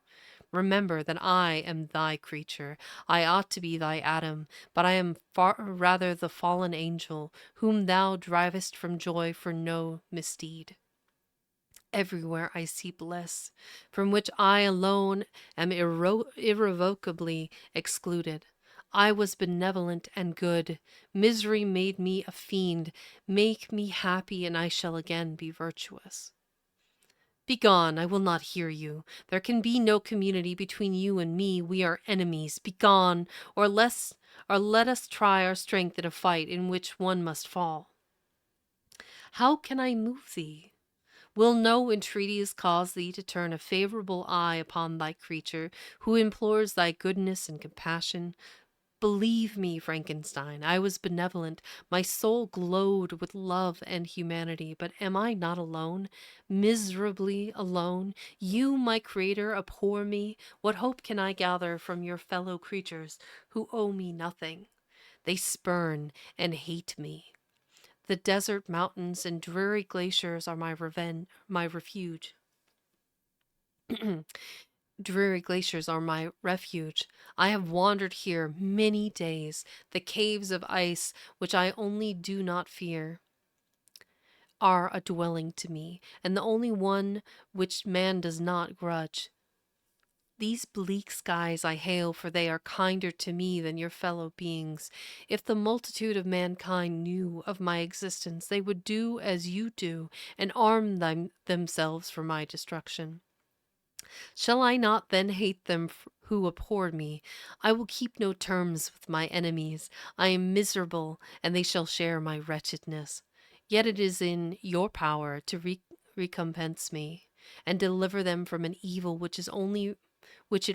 Remember that I am thy creature. I ought to be thy Adam, but I am far rather the fallen angel, whom thou drivest from joy for no misdeed. Everywhere I see bliss, from which I alone am irrevocably excluded. I was benevolent and good. Misery made me a fiend. Make me happy, and I shall again be virtuous. Begone, I will not hear you. There can be no community between you and me. We are enemies. Begone, or let us try our strength in a fight in which one must fall. How can I move thee? Will no entreaties cause thee to turn a favorable eye upon thy creature, who implores thy goodness and compassion? Believe me, Frankenstein, I was benevolent. My soul glowed with love and humanity. But am I not alone? Miserably alone? You, my creator, abhor me? What hope can I gather from your fellow creatures who owe me nothing? They spurn and hate me. The desert mountains and dreary glaciers are my refuge. Dreary glaciers are my refuge. I have wandered here many days. The caves of ice, which I only do not fear, are a dwelling to me, and the only one which man does not grudge. These bleak skies I hail, for they are kinder to me than your fellow beings. If the multitude of mankind knew of my existence, they would do as you do, and arm themselves for my destruction. Shall I not then hate them who abhor me? I will keep no terms with my enemies. I am miserable, and they shall share my wretchedness. Yet it is in your power to recompense me, and deliver them from an evil which it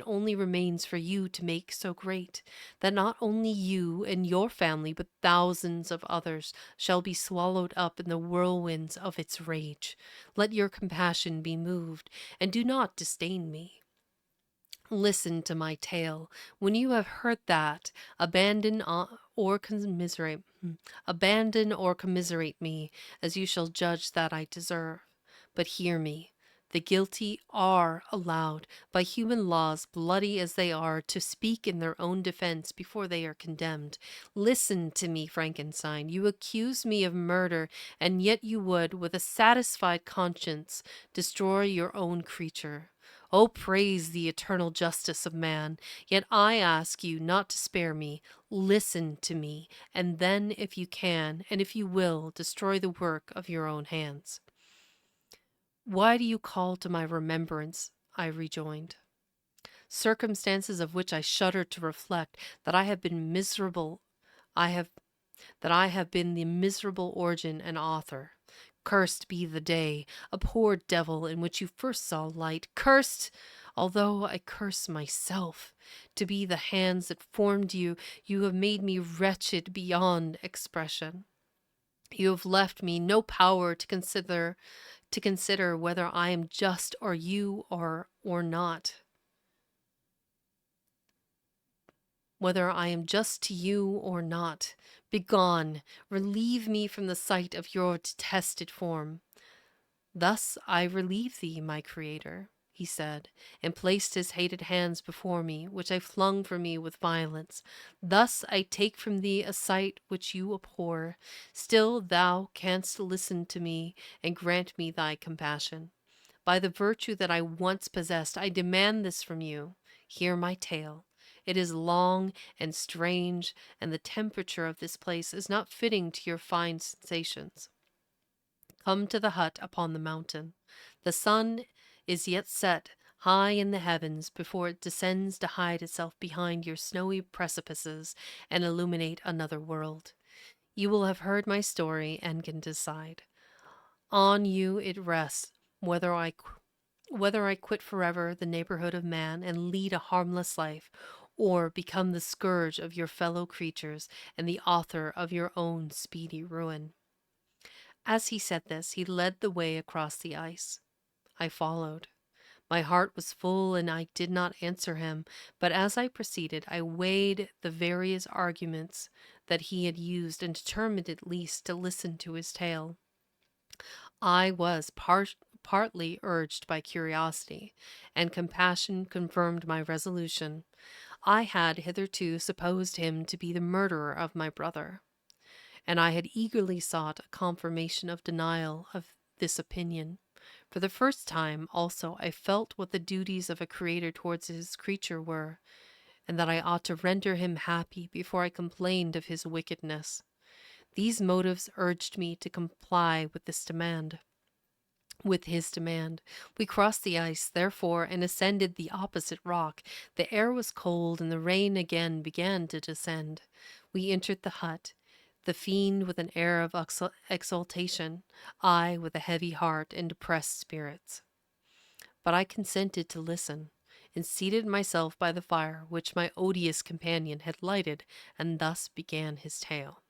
only remains for you to make so great, that not only you and your family, but thousands of others shall be swallowed up in the whirlwinds of its rage. Let your compassion be moved, and do not disdain me. Listen to my tale. When you have heard that, or commiserate, abandon or commiserate me, as you shall judge that I deserve. But hear me. The guilty are allowed, by human laws, bloody as they are, to speak in their own defense before they are condemned. Listen to me, Frankenstein. You accuse me of murder, and yet you would, with a satisfied conscience, destroy your own creature. Oh, praise the eternal justice of man. Yet I ask you not to spare me. Listen to me, and then, if you can, and if you will, destroy the work of your own hands. Why do you call to my remembrance? I rejoined. Circumstances of which I shudder to reflect, that I have been miserable. I have that I have been the miserable origin and author. Cursed be the day, a poor devil, in which you first saw light. Cursed, although I curse myself, to be the hands that formed you. You have made me wretched beyond expression. You have left me no power to consider whether I am just or you or not. Whether I am just to you or not. Begone, relieve me from the sight of your detested form. Thus I relieve thee, my creator, he said, and placed his hated hands before me, which I flung from me with violence. Thus I take from thee a sight which you abhor. Still thou canst listen to me and grant me thy compassion. By the virtue that I once possessed, I demand this from you. Hear my tale. It is long and strange, and the temperature of this place is not fitting to your fine sensations. Come to the hut upon the mountain. The sun is yet set high in the heavens before it descends to hide itself behind your snowy precipices and illuminate another world. You will have heard my story and can decide. On you it rests whether Whether I quit forever the neighborhood of man and lead a harmless life, or become the scourge of your fellow creatures and the author of your own speedy ruin. As he said this, he led the way across the ice. I followed. My heart was full and I did not answer him, but as I proceeded, I weighed the various arguments that he had used and determined at least to listen to his tale. I was partly urged by curiosity, and compassion confirmed my resolution. I had hitherto supposed him to be the murderer of my brother, and I had eagerly sought a confirmation of denial of this opinion. For the first time, also, I felt what the duties of a creator towards his creature were, and that I ought to render him happy before I complained of his wickedness. These motives urged me to comply with this demand. With his demand, we crossed the ice, therefore, and ascended the opposite rock. The air was cold, and the rain again began to descend. We entered the hut, the fiend with an air of exultation, I with a heavy heart and depressed spirits. But I consented to listen, and seated myself by the fire which my odious companion had lighted, and thus began his tale.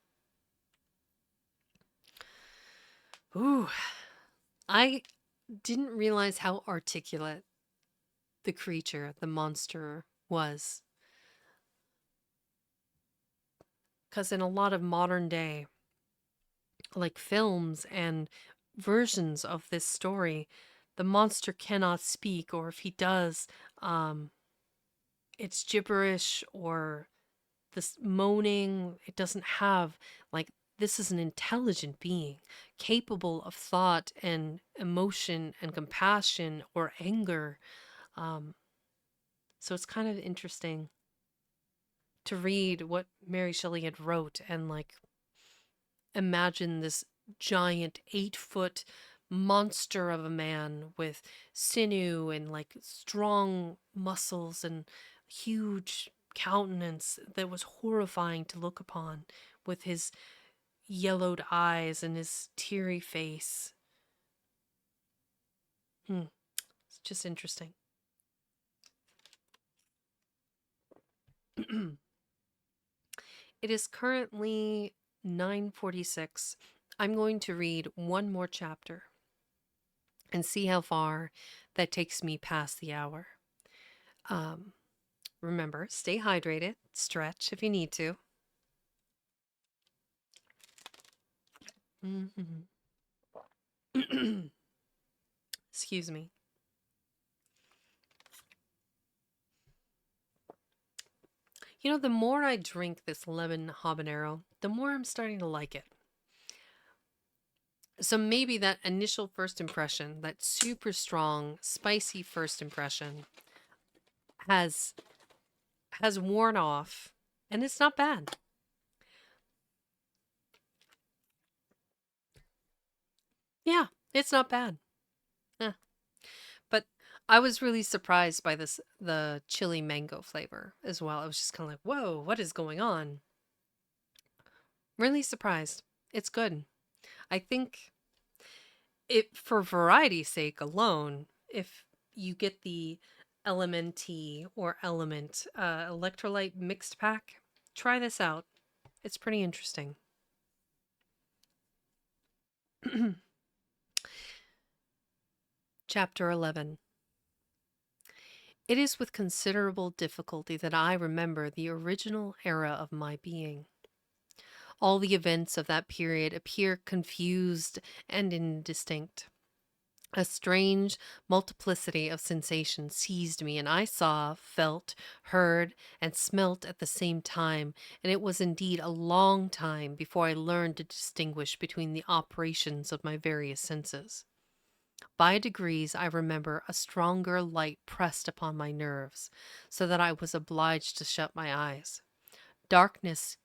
Ooh, I didn't realize how articulate the creature, the monster, was. Because in a lot of modern day, like films and versions of this story, the monster cannot speak, or if he does, um, it's gibberish or this moaning. It doesn't have, like, this is an intelligent being capable of thought and emotion and compassion or anger. Um, so it's kind of interesting to read what Mary Shelley had wrote and like imagine this giant 8 foot monster of a man with sinew and like strong muscles and huge countenance that was horrifying to look upon with his yellowed eyes and his teary face. It's just interesting. It is currently 9:46. I'm going to read one more chapter and see how far that takes me past the hour. Um, Remember, stay hydrated, stretch if you need to. Mhm. Excuse me. You know, the more I drink this lemon habanero, the more I'm starting to like it. So maybe that initial first impression, that super strong, spicy first impression, has worn off, and it's not bad. Yeah, it's not bad. Yeah. But I was really surprised by the chili mango flavor as well. I was just kind of like, whoa, what is going on? Really surprised. It's good. I think it, for variety's sake alone, if you get the LMNT or Element electrolyte mixed pack, try this out. It's pretty interesting. Chapter 11. It is with considerable difficulty that I remember the original era of my being. All the events of that period appear confused and indistinct. A strange multiplicity of sensations seized me, and I saw, felt, heard, and smelt at the same time, and it was indeed a long time before I learned to distinguish between the operations of my various senses. By degrees, I remember a stronger light pressed upon my nerves, so that I was obliged to shut my eyes. Darkness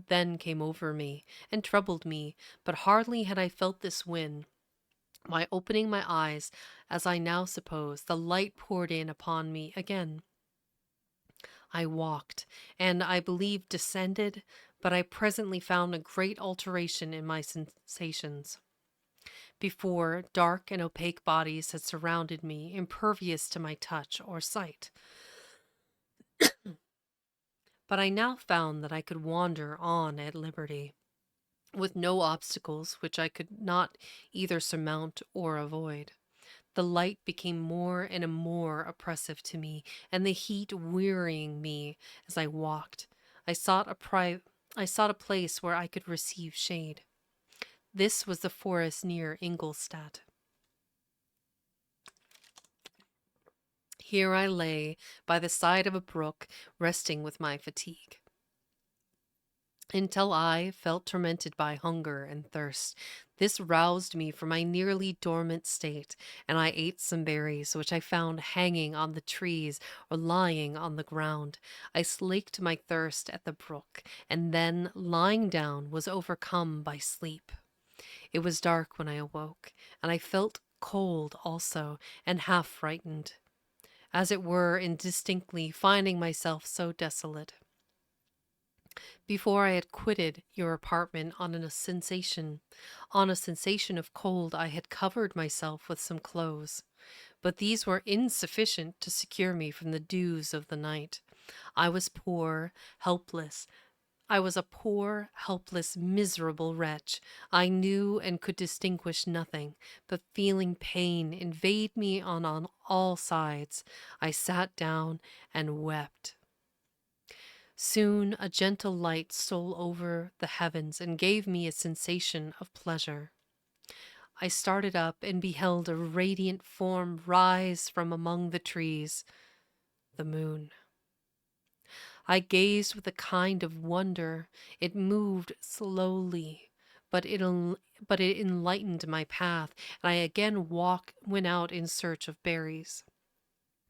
then came over me and troubled me, but hardly had I felt this when, by opening my eyes, as I now suppose, the light poured in upon me again. I walked, and I believe descended, but I presently found a great alteration in my sensations. Before, dark and opaque bodies had surrounded me, impervious to my touch or sight. But I now found that I could wander on at liberty, with no obstacles which I could not either surmount or avoid. The light became more and more oppressive to me, and the heat wearying me as I walked. I sought a I sought a place where I could receive shade. This was the forest near Ingolstadt. Here I lay by the side of a brook, resting with my fatigue, until I felt tormented by hunger and thirst. This roused me from my nearly dormant state, and I ate some berries which I found hanging on the trees or lying on the ground. I slaked my thirst at the brook, and then, lying down, was overcome by sleep. It was dark when I awoke, and I felt cold also, and half frightened, as it were indistinctly, finding myself so desolate. Before I had quitted your apartment on a sensation of cold, I had covered myself with some clothes, but these were insufficient to secure me from the dews of the night. I was poor, helpless. I was a poor, helpless, miserable wretch. I knew and could distinguish nothing, but feeling pain invade me on all sides. I sat down and wept. Soon a gentle light stole over the heavens and gave me a sensation of pleasure. I started up and beheld a radiant form rise from among the trees, the moon. I gazed with a kind of wonder. It moved slowly, but it enlightened my path, and I again went out in search of berries.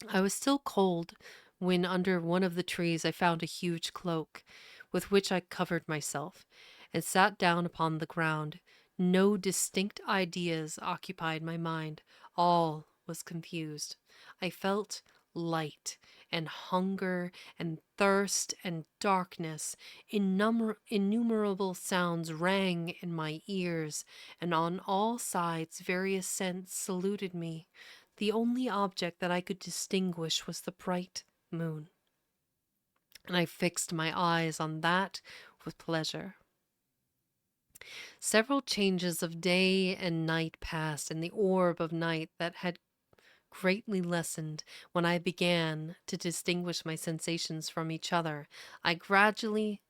I was still cold when under one of the trees I found a huge cloak, with which I covered myself, and sat down upon the ground. No distinct ideas occupied my mind. All was confused. I felt light and hunger and thirst and darkness. Innumerable sounds rang in my ears, and on all sides various scents saluted me. The only object that I could distinguish was the bright moon, and I fixed my eyes on that with pleasure. Several changes of day and night passed, and the orb of night that had greatly lessened when I began to distinguish my sensations from each other. I gradually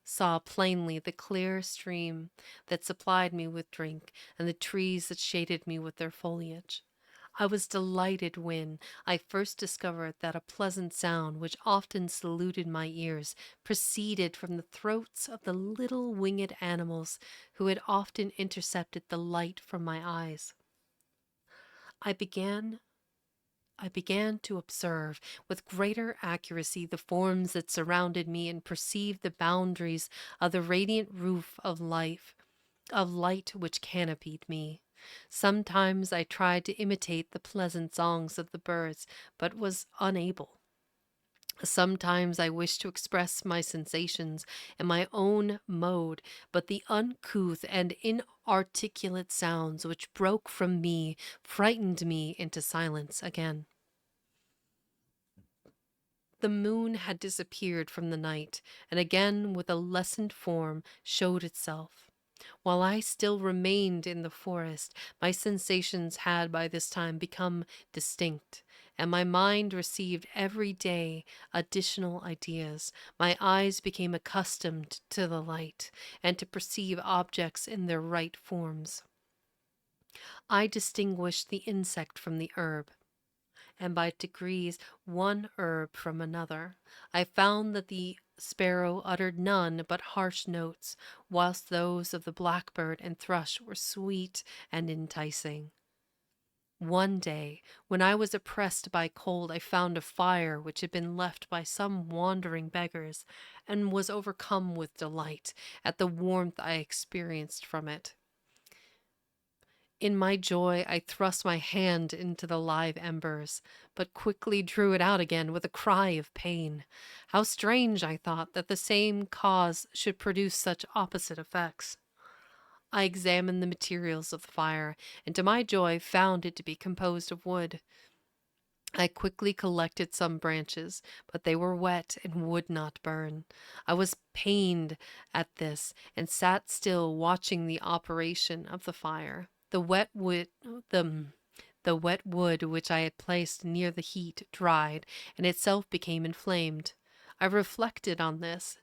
saw plainly the clear stream that supplied me with drink, and the trees that shaded me with their foliage. I was delighted when I first discovered that a pleasant sound, which often saluted my ears, proceeded from the throats of the little winged animals who had often intercepted the light from my eyes. I began I began to observe with greater accuracy the forms that surrounded me and perceived the boundaries of the radiant roof of light which canopied me. Sometimes I tried to imitate the pleasant songs of the birds, but was unable. Sometimes I wished to express my sensations in my own mode, but the uncouth and inarticulate sounds which broke from me frightened me into silence again. The moon had disappeared from the night, and again with a lessened form showed itself. While I still remained in the forest, my sensations had by this time become distinct, and my mind received every day additional ideas. My eyes became accustomed to the light, and to perceive objects in their right forms. I distinguished the insect from the herb, and by degrees one herb from another. I found that the sparrow uttered none but harsh notes, whilst those of the blackbird and thrush were sweet and enticing. One day, when I was oppressed by cold, I found a fire which had been left by some wandering beggars, and was overcome with delight at the warmth I experienced from it. In my joy, I thrust my hand into the live embers, but quickly drew it out again with a cry of pain. How strange, I thought, that the same cause should produce such opposite effects. I examined the materials of the fire, and to my joy found it to be composed of wood. I quickly collected some branches, but they were wet and would not burn. I was pained at this and sat still watching the operation of the fire. The the wet wood which I had placed near the heat dried and itself became inflamed. I reflected on this,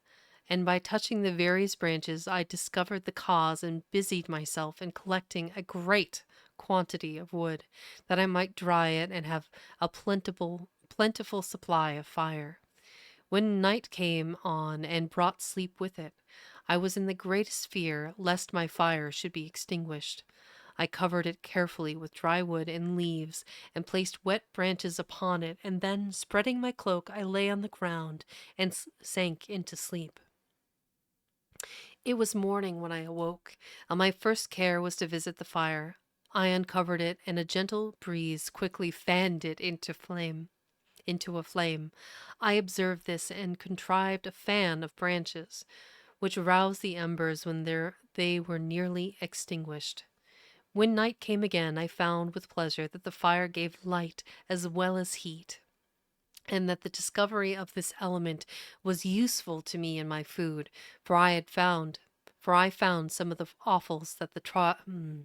and by touching the various branches I discovered the cause and busied myself in collecting a great quantity of wood, that I might dry it and have a plentiful supply of fire. When night came on and brought sleep with it, I was in the greatest fear lest my fire should be extinguished. I covered it carefully with dry wood and leaves, and placed wet branches upon it, and then, spreading my cloak, I lay on the ground and sank into sleep. It was morning when I awoke, and my first care was to visit the fire. I uncovered it, and a gentle breeze quickly fanned it into a flame. I observed this and contrived a fan of branches, which roused the embers when they were nearly extinguished. When night came again, I found with pleasure that the fire gave light as well as heat, and that the discovery of this element was useful to me in my food, for I found some of the offals that the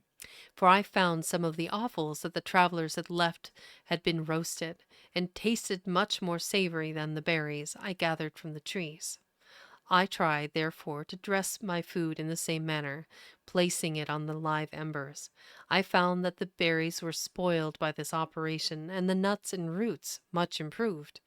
for I found some of the offals that the travelers had left had been roasted, and tasted much more savory than the berries I gathered from the trees. I tried, therefore, to dress my food in the same manner, placing it on the live embers. I found that the berries were spoiled by this operation, and the nuts and roots much improved.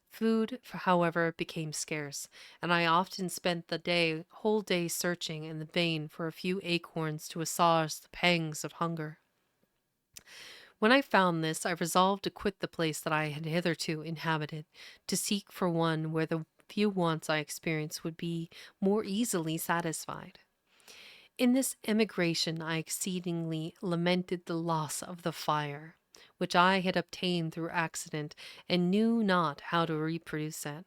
Food, however, became scarce, and I often spent the whole day searching in the vain for a few acorns to assuage the pangs of hunger. When I found this, I resolved to quit the place that I had hitherto inhabited, to seek for one where the few wants I experienced would be more easily satisfied. In this emigration, I exceedingly lamented the loss of the fire, which I had obtained through accident, and knew not how to reproduce it.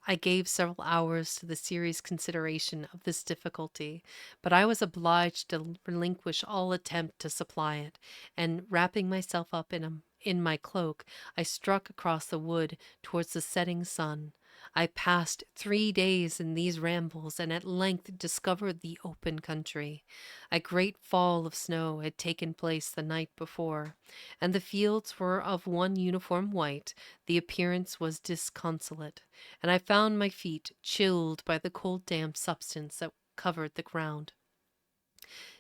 I gave several hours to the serious consideration of this difficulty, but I was obliged to relinquish all attempt to supply it, and wrapping myself up in my cloak, I struck across the wood towards the setting sun. I passed 3 days in these rambles, and at length discovered the open country. A great fall of snow had taken place the night before, and the fields were of one uniform white. The appearance was disconsolate, and I found my feet chilled by the cold damp substance that covered the ground.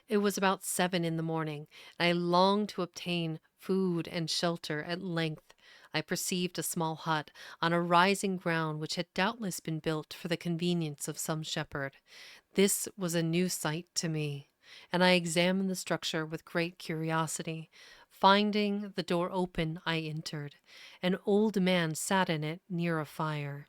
It was about 7 in the morning, and I longed to obtain food and shelter. At length I perceived a small hut on a rising ground which had doubtless been built for the convenience of some shepherd. This was a new sight to me, and I examined the structure with great curiosity. Finding the door open, I entered. An old man sat in it near a fire,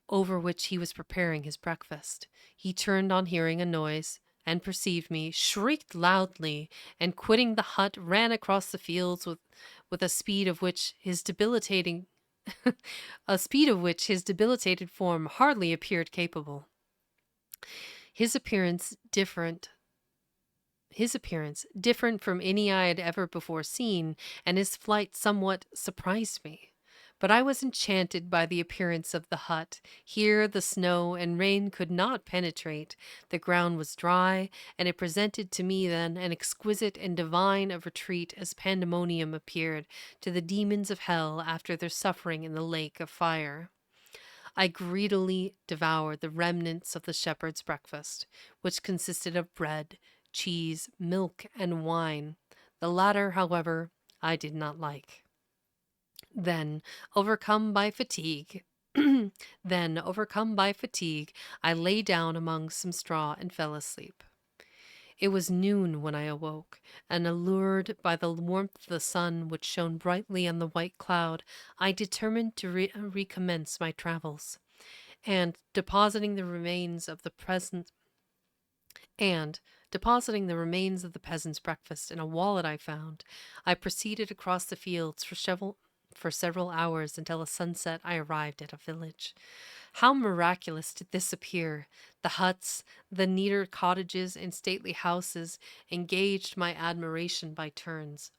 over which he was preparing his breakfast. He turned on hearing a noise, and perceived me, shrieked loudly, and quitting the hut, ran across the fields with a speed of which his debilitating a speed of which his debilitated form hardly appeared capable. His appearance different his appearance different from any I had ever before seen, and his flight somewhat surprised me. But I was enchanted by the appearance of the hut. Here the snow and rain could not penetrate. The ground was dry, and it presented to me then an exquisite and divine a retreat as pandemonium appeared to the demons of hell after their suffering in the lake of fire. I greedily devoured the remnants of the shepherd's breakfast, which consisted of bread, cheese, milk, and wine. The latter, however, I did not like. Then, overcome by fatigue, overcome by fatigue, I lay down among some straw and fell asleep. It was noon when I awoke, and allured by the warmth of the sun which shone brightly on the white cloud, I determined to recommence my travels, and and depositing the remains of the peasant's breakfast in a wallet I found, I proceeded across the fields for several hours until at sunset I arrived at a village. How miraculous did this appear! The huts, the neater cottages, and stately houses engaged my admiration by turns.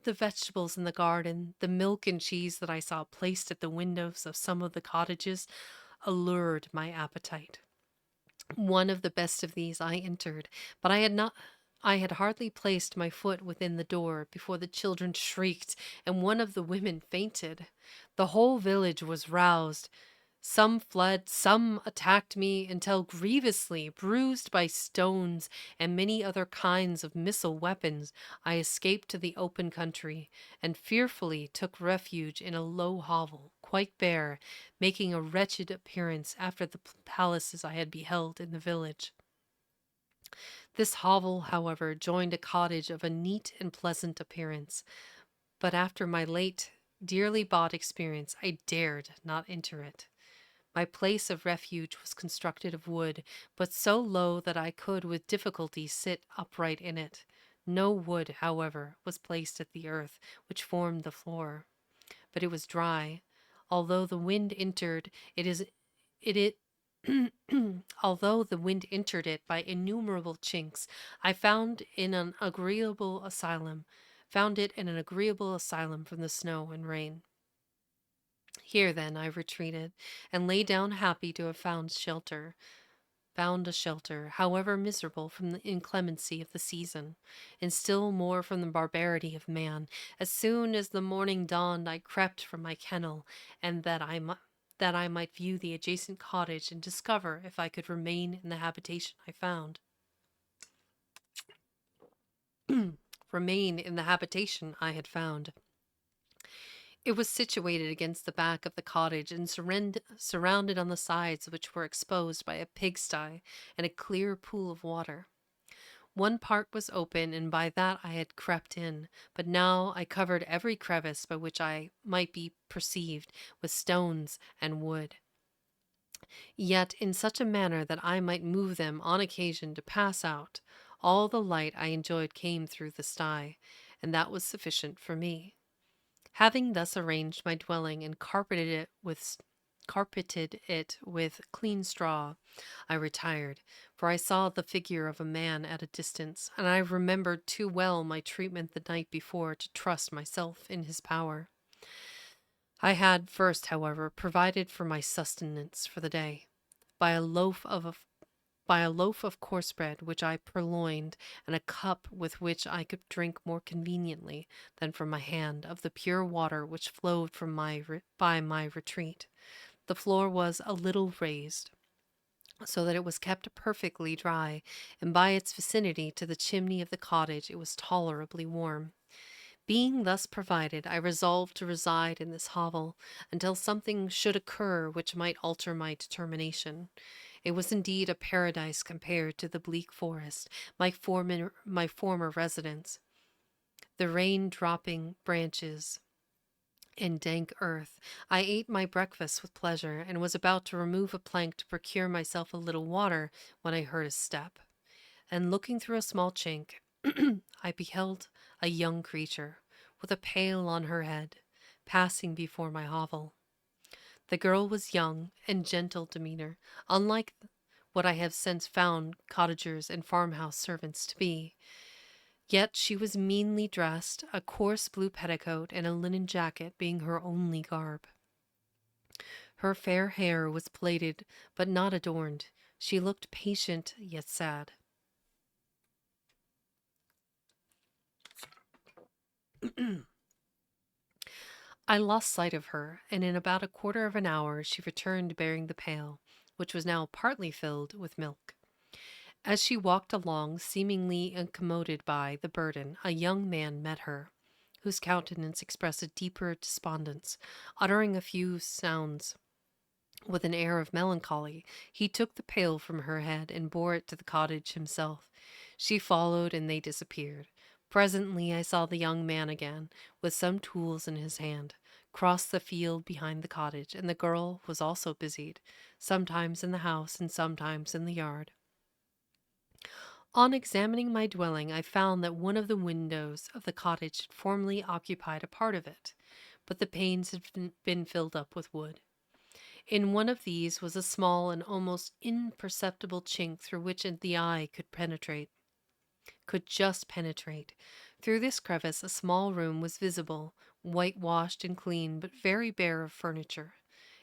The vegetables in the garden, the milk and cheese that I saw placed at the windows of some of the cottages, allured my appetite. One of the best of these I entered, but I had hardly placed my foot within the door before the children shrieked and one of the women fainted. The whole village was roused. Some fled, some attacked me until grievously bruised by stones and many other kinds of missile weapons, I escaped to the open country and fearfully took refuge in a low hovel, quite bare, making a wretched appearance after the palaces I had beheld in the village. This hovel, however, joined a cottage of a neat and pleasant appearance, but after my late, dearly bought experience, I dared not enter it. My place of refuge was constructed of wood, but so low that I could with difficulty sit upright in it. No wood, however, was placed at the earth which formed the floor, but it was dry. Although the wind entered it although the wind entered it by innumerable chinks, I found it an agreeable asylum from the snow and rain. Here then I retreated, and lay down happy to have found a shelter, however miserable from the inclemency of the season, and still more from the barbarity of man. As soon as the morning dawned, I crept from my kennel, and that I might view the adjacent cottage and discover if I could remain in the habitation I found. Remain in the habitation I had found. It was situated against the back of the cottage and surrounded on the sides, which were exposed by a pigsty and a clear pool of water. One part was open, and by that I had crept in, but now I covered every crevice by which I might be perceived with stones and wood, yet in such a manner that I might move them on occasion to pass out. All the light I enjoyed came through the sty, and that was sufficient for me. Having thus arranged my dwelling and carpeted it with clean straw, I retired, for I saw the figure of a man at a distance, and I remembered too well my treatment the night before to trust myself in his power. I had first, however, provided for my sustenance for the day by a loaf of coarse bread which I purloined, and a cup with which I could drink more conveniently than from my hand of the pure water which flowed from by my retreat. The floor was a little raised, so that it was kept perfectly dry, and by its vicinity to the chimney of the cottage it was tolerably warm. Being thus provided, I resolved to reside in this hovel until something should occur which might alter my determination. It was indeed a paradise compared to the bleak forest, my former residence. The rain dropping branches and dank earth. I ate my breakfast with pleasure, and was about to remove a plank to procure myself a little water when I heard a step, and looking through a small chink, I beheld a young creature, with a pail on her head, passing before my hovel. The girl was young and gentle demeanor, unlike what I have since found cottagers and farmhouse servants to be. Yet she was meanly dressed, a coarse blue petticoat and a linen jacket being her only garb. Her fair hair was plaited, but not adorned. She looked patient yet sad. I lost sight of her, and in about a quarter of an hour she returned bearing the pail, which was now partly filled with milk. As she walked along, seemingly incommoded by the burden, a young man met her, whose countenance expressed a deeper despondence. Uttering a few sounds with an air of melancholy, he took the pail from her head and bore it to the cottage himself. She followed, and they disappeared. Presently I saw the young man again, with some tools in his hand, cross the field behind the cottage, and the girl was also busied, sometimes in the house and sometimes in the yard. On examining my dwelling, I found that one of the windows of the cottage had formerly occupied a part of it, but the panes had been filled up with wood. In one of these was a small and almost imperceptible chink through which the eye could just penetrate. Through this crevice a small room was visible, whitewashed and clean, but very bare of furniture.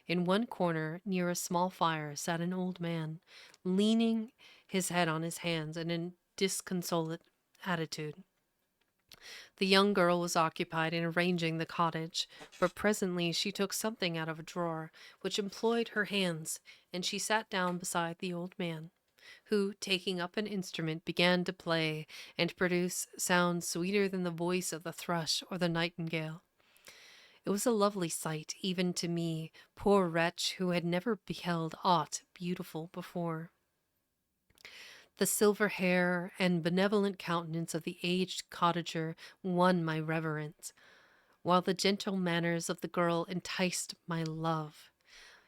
In one corner, near a small fire, sat an old man, leaning his head on his hands in a disconsolate attitude. The young girl was occupied in arranging the cottage, but presently she took something out of a drawer, which employed her hands, and she sat down beside the old man, who, taking up an instrument, began to play and produce sounds sweeter than the voice of the thrush or the nightingale. It was a lovely sight, even to me, poor wretch who had never beheld aught beautiful before. The silver hair and benevolent countenance of the aged cottager won my reverence, while the gentle manners of the girl enticed my love.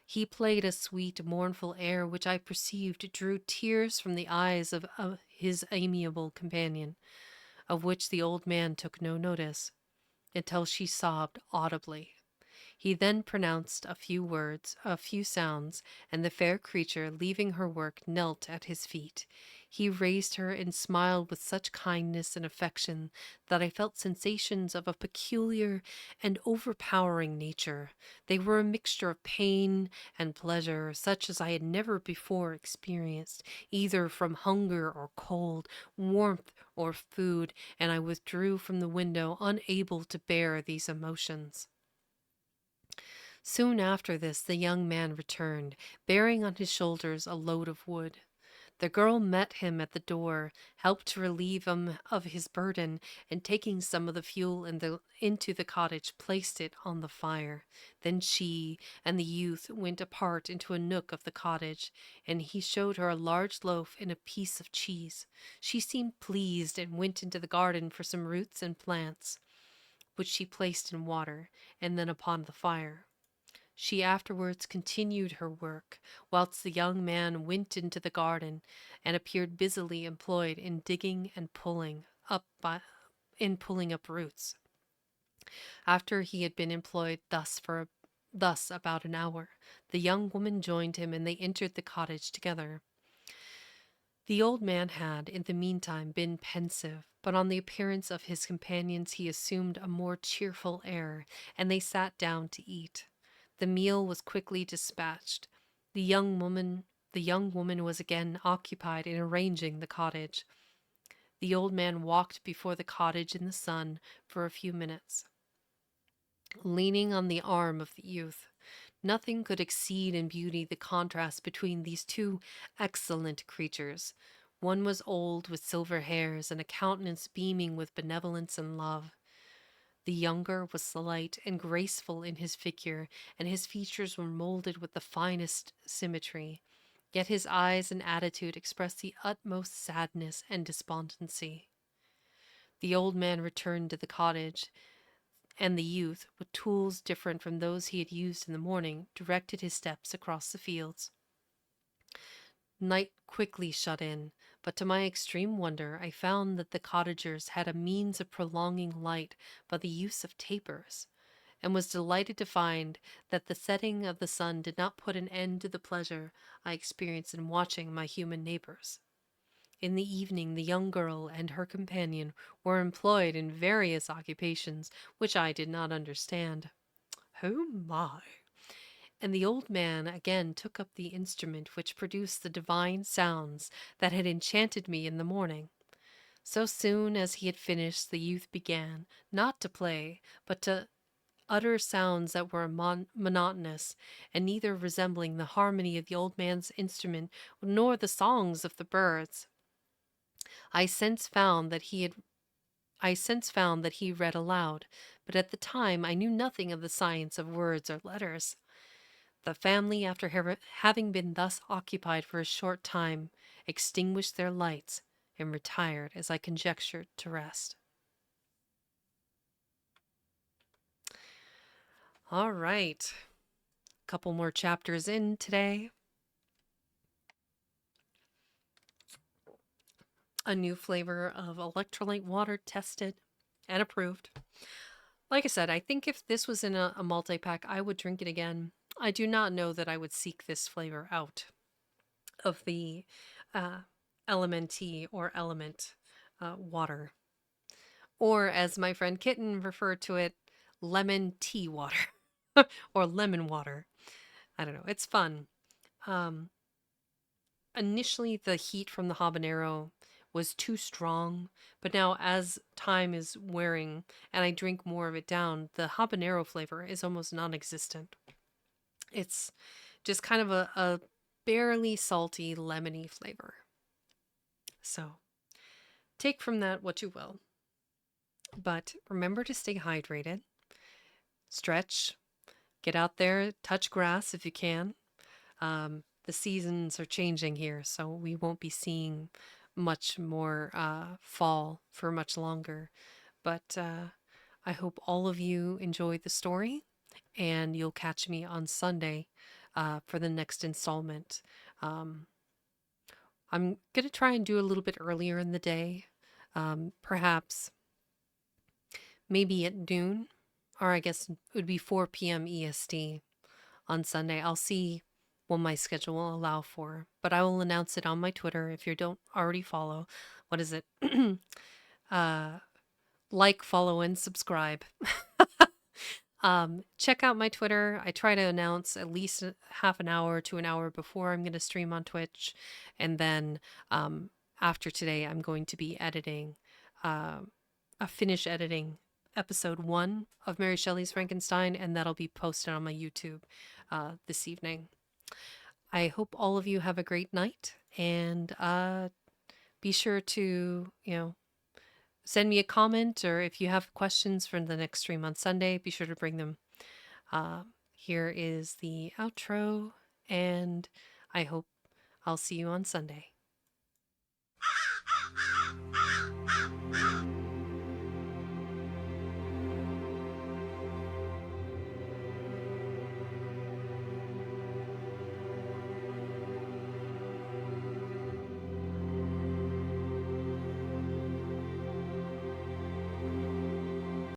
He played a sweet, mournful air which I perceived drew tears from the eyes of his amiable companion, of which the old man took no notice, until she sobbed audibly. He then pronounced a few words, a few sounds, and the fair creature, leaving her work, knelt at his feet. He raised her and smiled with such kindness and affection that I felt sensations of a peculiar and overpowering nature. They were a mixture of pain and pleasure, such as I had never before experienced, either from hunger or cold, warmth or food, and I withdrew from the window, unable to bear these emotions. Soon after this the young man returned, bearing on his shoulders a load of wood. The girl met him at the door, helped to relieve him of his burden, and taking some of the fuel into the cottage, placed it on the fire. Then she and the youth went apart into a nook of the cottage, and he showed her a large loaf and a piece of cheese. She seemed pleased and went into the garden for some roots and plants, which she placed in water, and then upon the fire. She afterwards continued her work, whilst the young man went into the garden and appeared busily employed in digging and pulling up roots. After he had been employed thus about an hour, the young woman joined him, and they entered the cottage together. The old man had, in the meantime, been pensive, but on the appearance of his companions he assumed a more cheerful air, and they sat down to eat. The meal was quickly dispatched. The young woman the young woman was again occupied in arranging the cottage. The old man walked before the cottage in the sun for a few minutes, leaning on the arm of the youth. Nothing could exceed in beauty the contrast between these two excellent creatures. One was old, with silver hairs and a countenance beaming with benevolence and love. The younger was slight and graceful in his figure, and his features were molded with the finest symmetry. Yet his eyes and attitude expressed the utmost sadness and despondency. The old man returned to the cottage, and the youth, with tools different from those he had used in the morning, directed his steps across the fields. Night quickly shut in, but to my extreme wonder I found that the cottagers had a means of prolonging light by the use of tapers, and was delighted to find that the setting of the sun did not put an end to the pleasure I experienced in watching my human neighbors. In the evening the young girl and her companion were employed in various occupations which I did not understand. Oh my! And the old man again took up the instrument which produced the divine sounds that had enchanted me in the morning. So soon as he had finished, the youth began, not to play, but to utter sounds that were monotonous, and neither resembling the harmony of the old man's instrument nor the songs of the birds. I since found that he read aloud, but at the time I knew nothing of the science of words or letters. The family, after having been thus occupied for a short time, extinguished their lights and retired, as I conjectured, to rest. All right, a couple more chapters in today. A new flavor of electrolyte water tested and approved. Like I said, I think if this was in a multi pack, I would drink it again. I do not know that I would seek this flavor out of the uh, LMNT or element water. Or as my friend Kitten referred to it, lemon tea water or lemon water. I don't know. It's fun. Um, Initially, the heat from the habanero was too strong, but now as time is wearing and I drink more of it down, the habanero flavor is almost non existent. It's just kind of a barely salty, lemony flavor. So take from that what you will. But remember to stay hydrated, stretch, get out there, touch grass if you can. The seasons are changing here, so we won't be seeing much more fall for much longer. But I hope all of you enjoyed the story, and you'll catch me on Sunday for the next installment. Um, I'm going to try and do a little bit earlier in the day, perhaps maybe at noon, or I guess it would be 4 p.m. EST on Sunday. I'll see what my schedule will allow for, but I will announce it on my Twitter if you don't already follow. What is it? uh, like, follow, and subscribe. Check out my Twitter. I try to announce at least half an hour to an hour before I'm going to stream on Twitch. And then after today, I'm going to be editing, uh, finish editing episode 1 of Mary Shelley's Frankenstein, and that'll be posted on my YouTube this evening. I hope all of you have a great night, and be sure to, send me a comment, or if you have questions for the next stream on Sunday, be sure to bring them. Here is the outro, and I hope I'll see you on Sunday.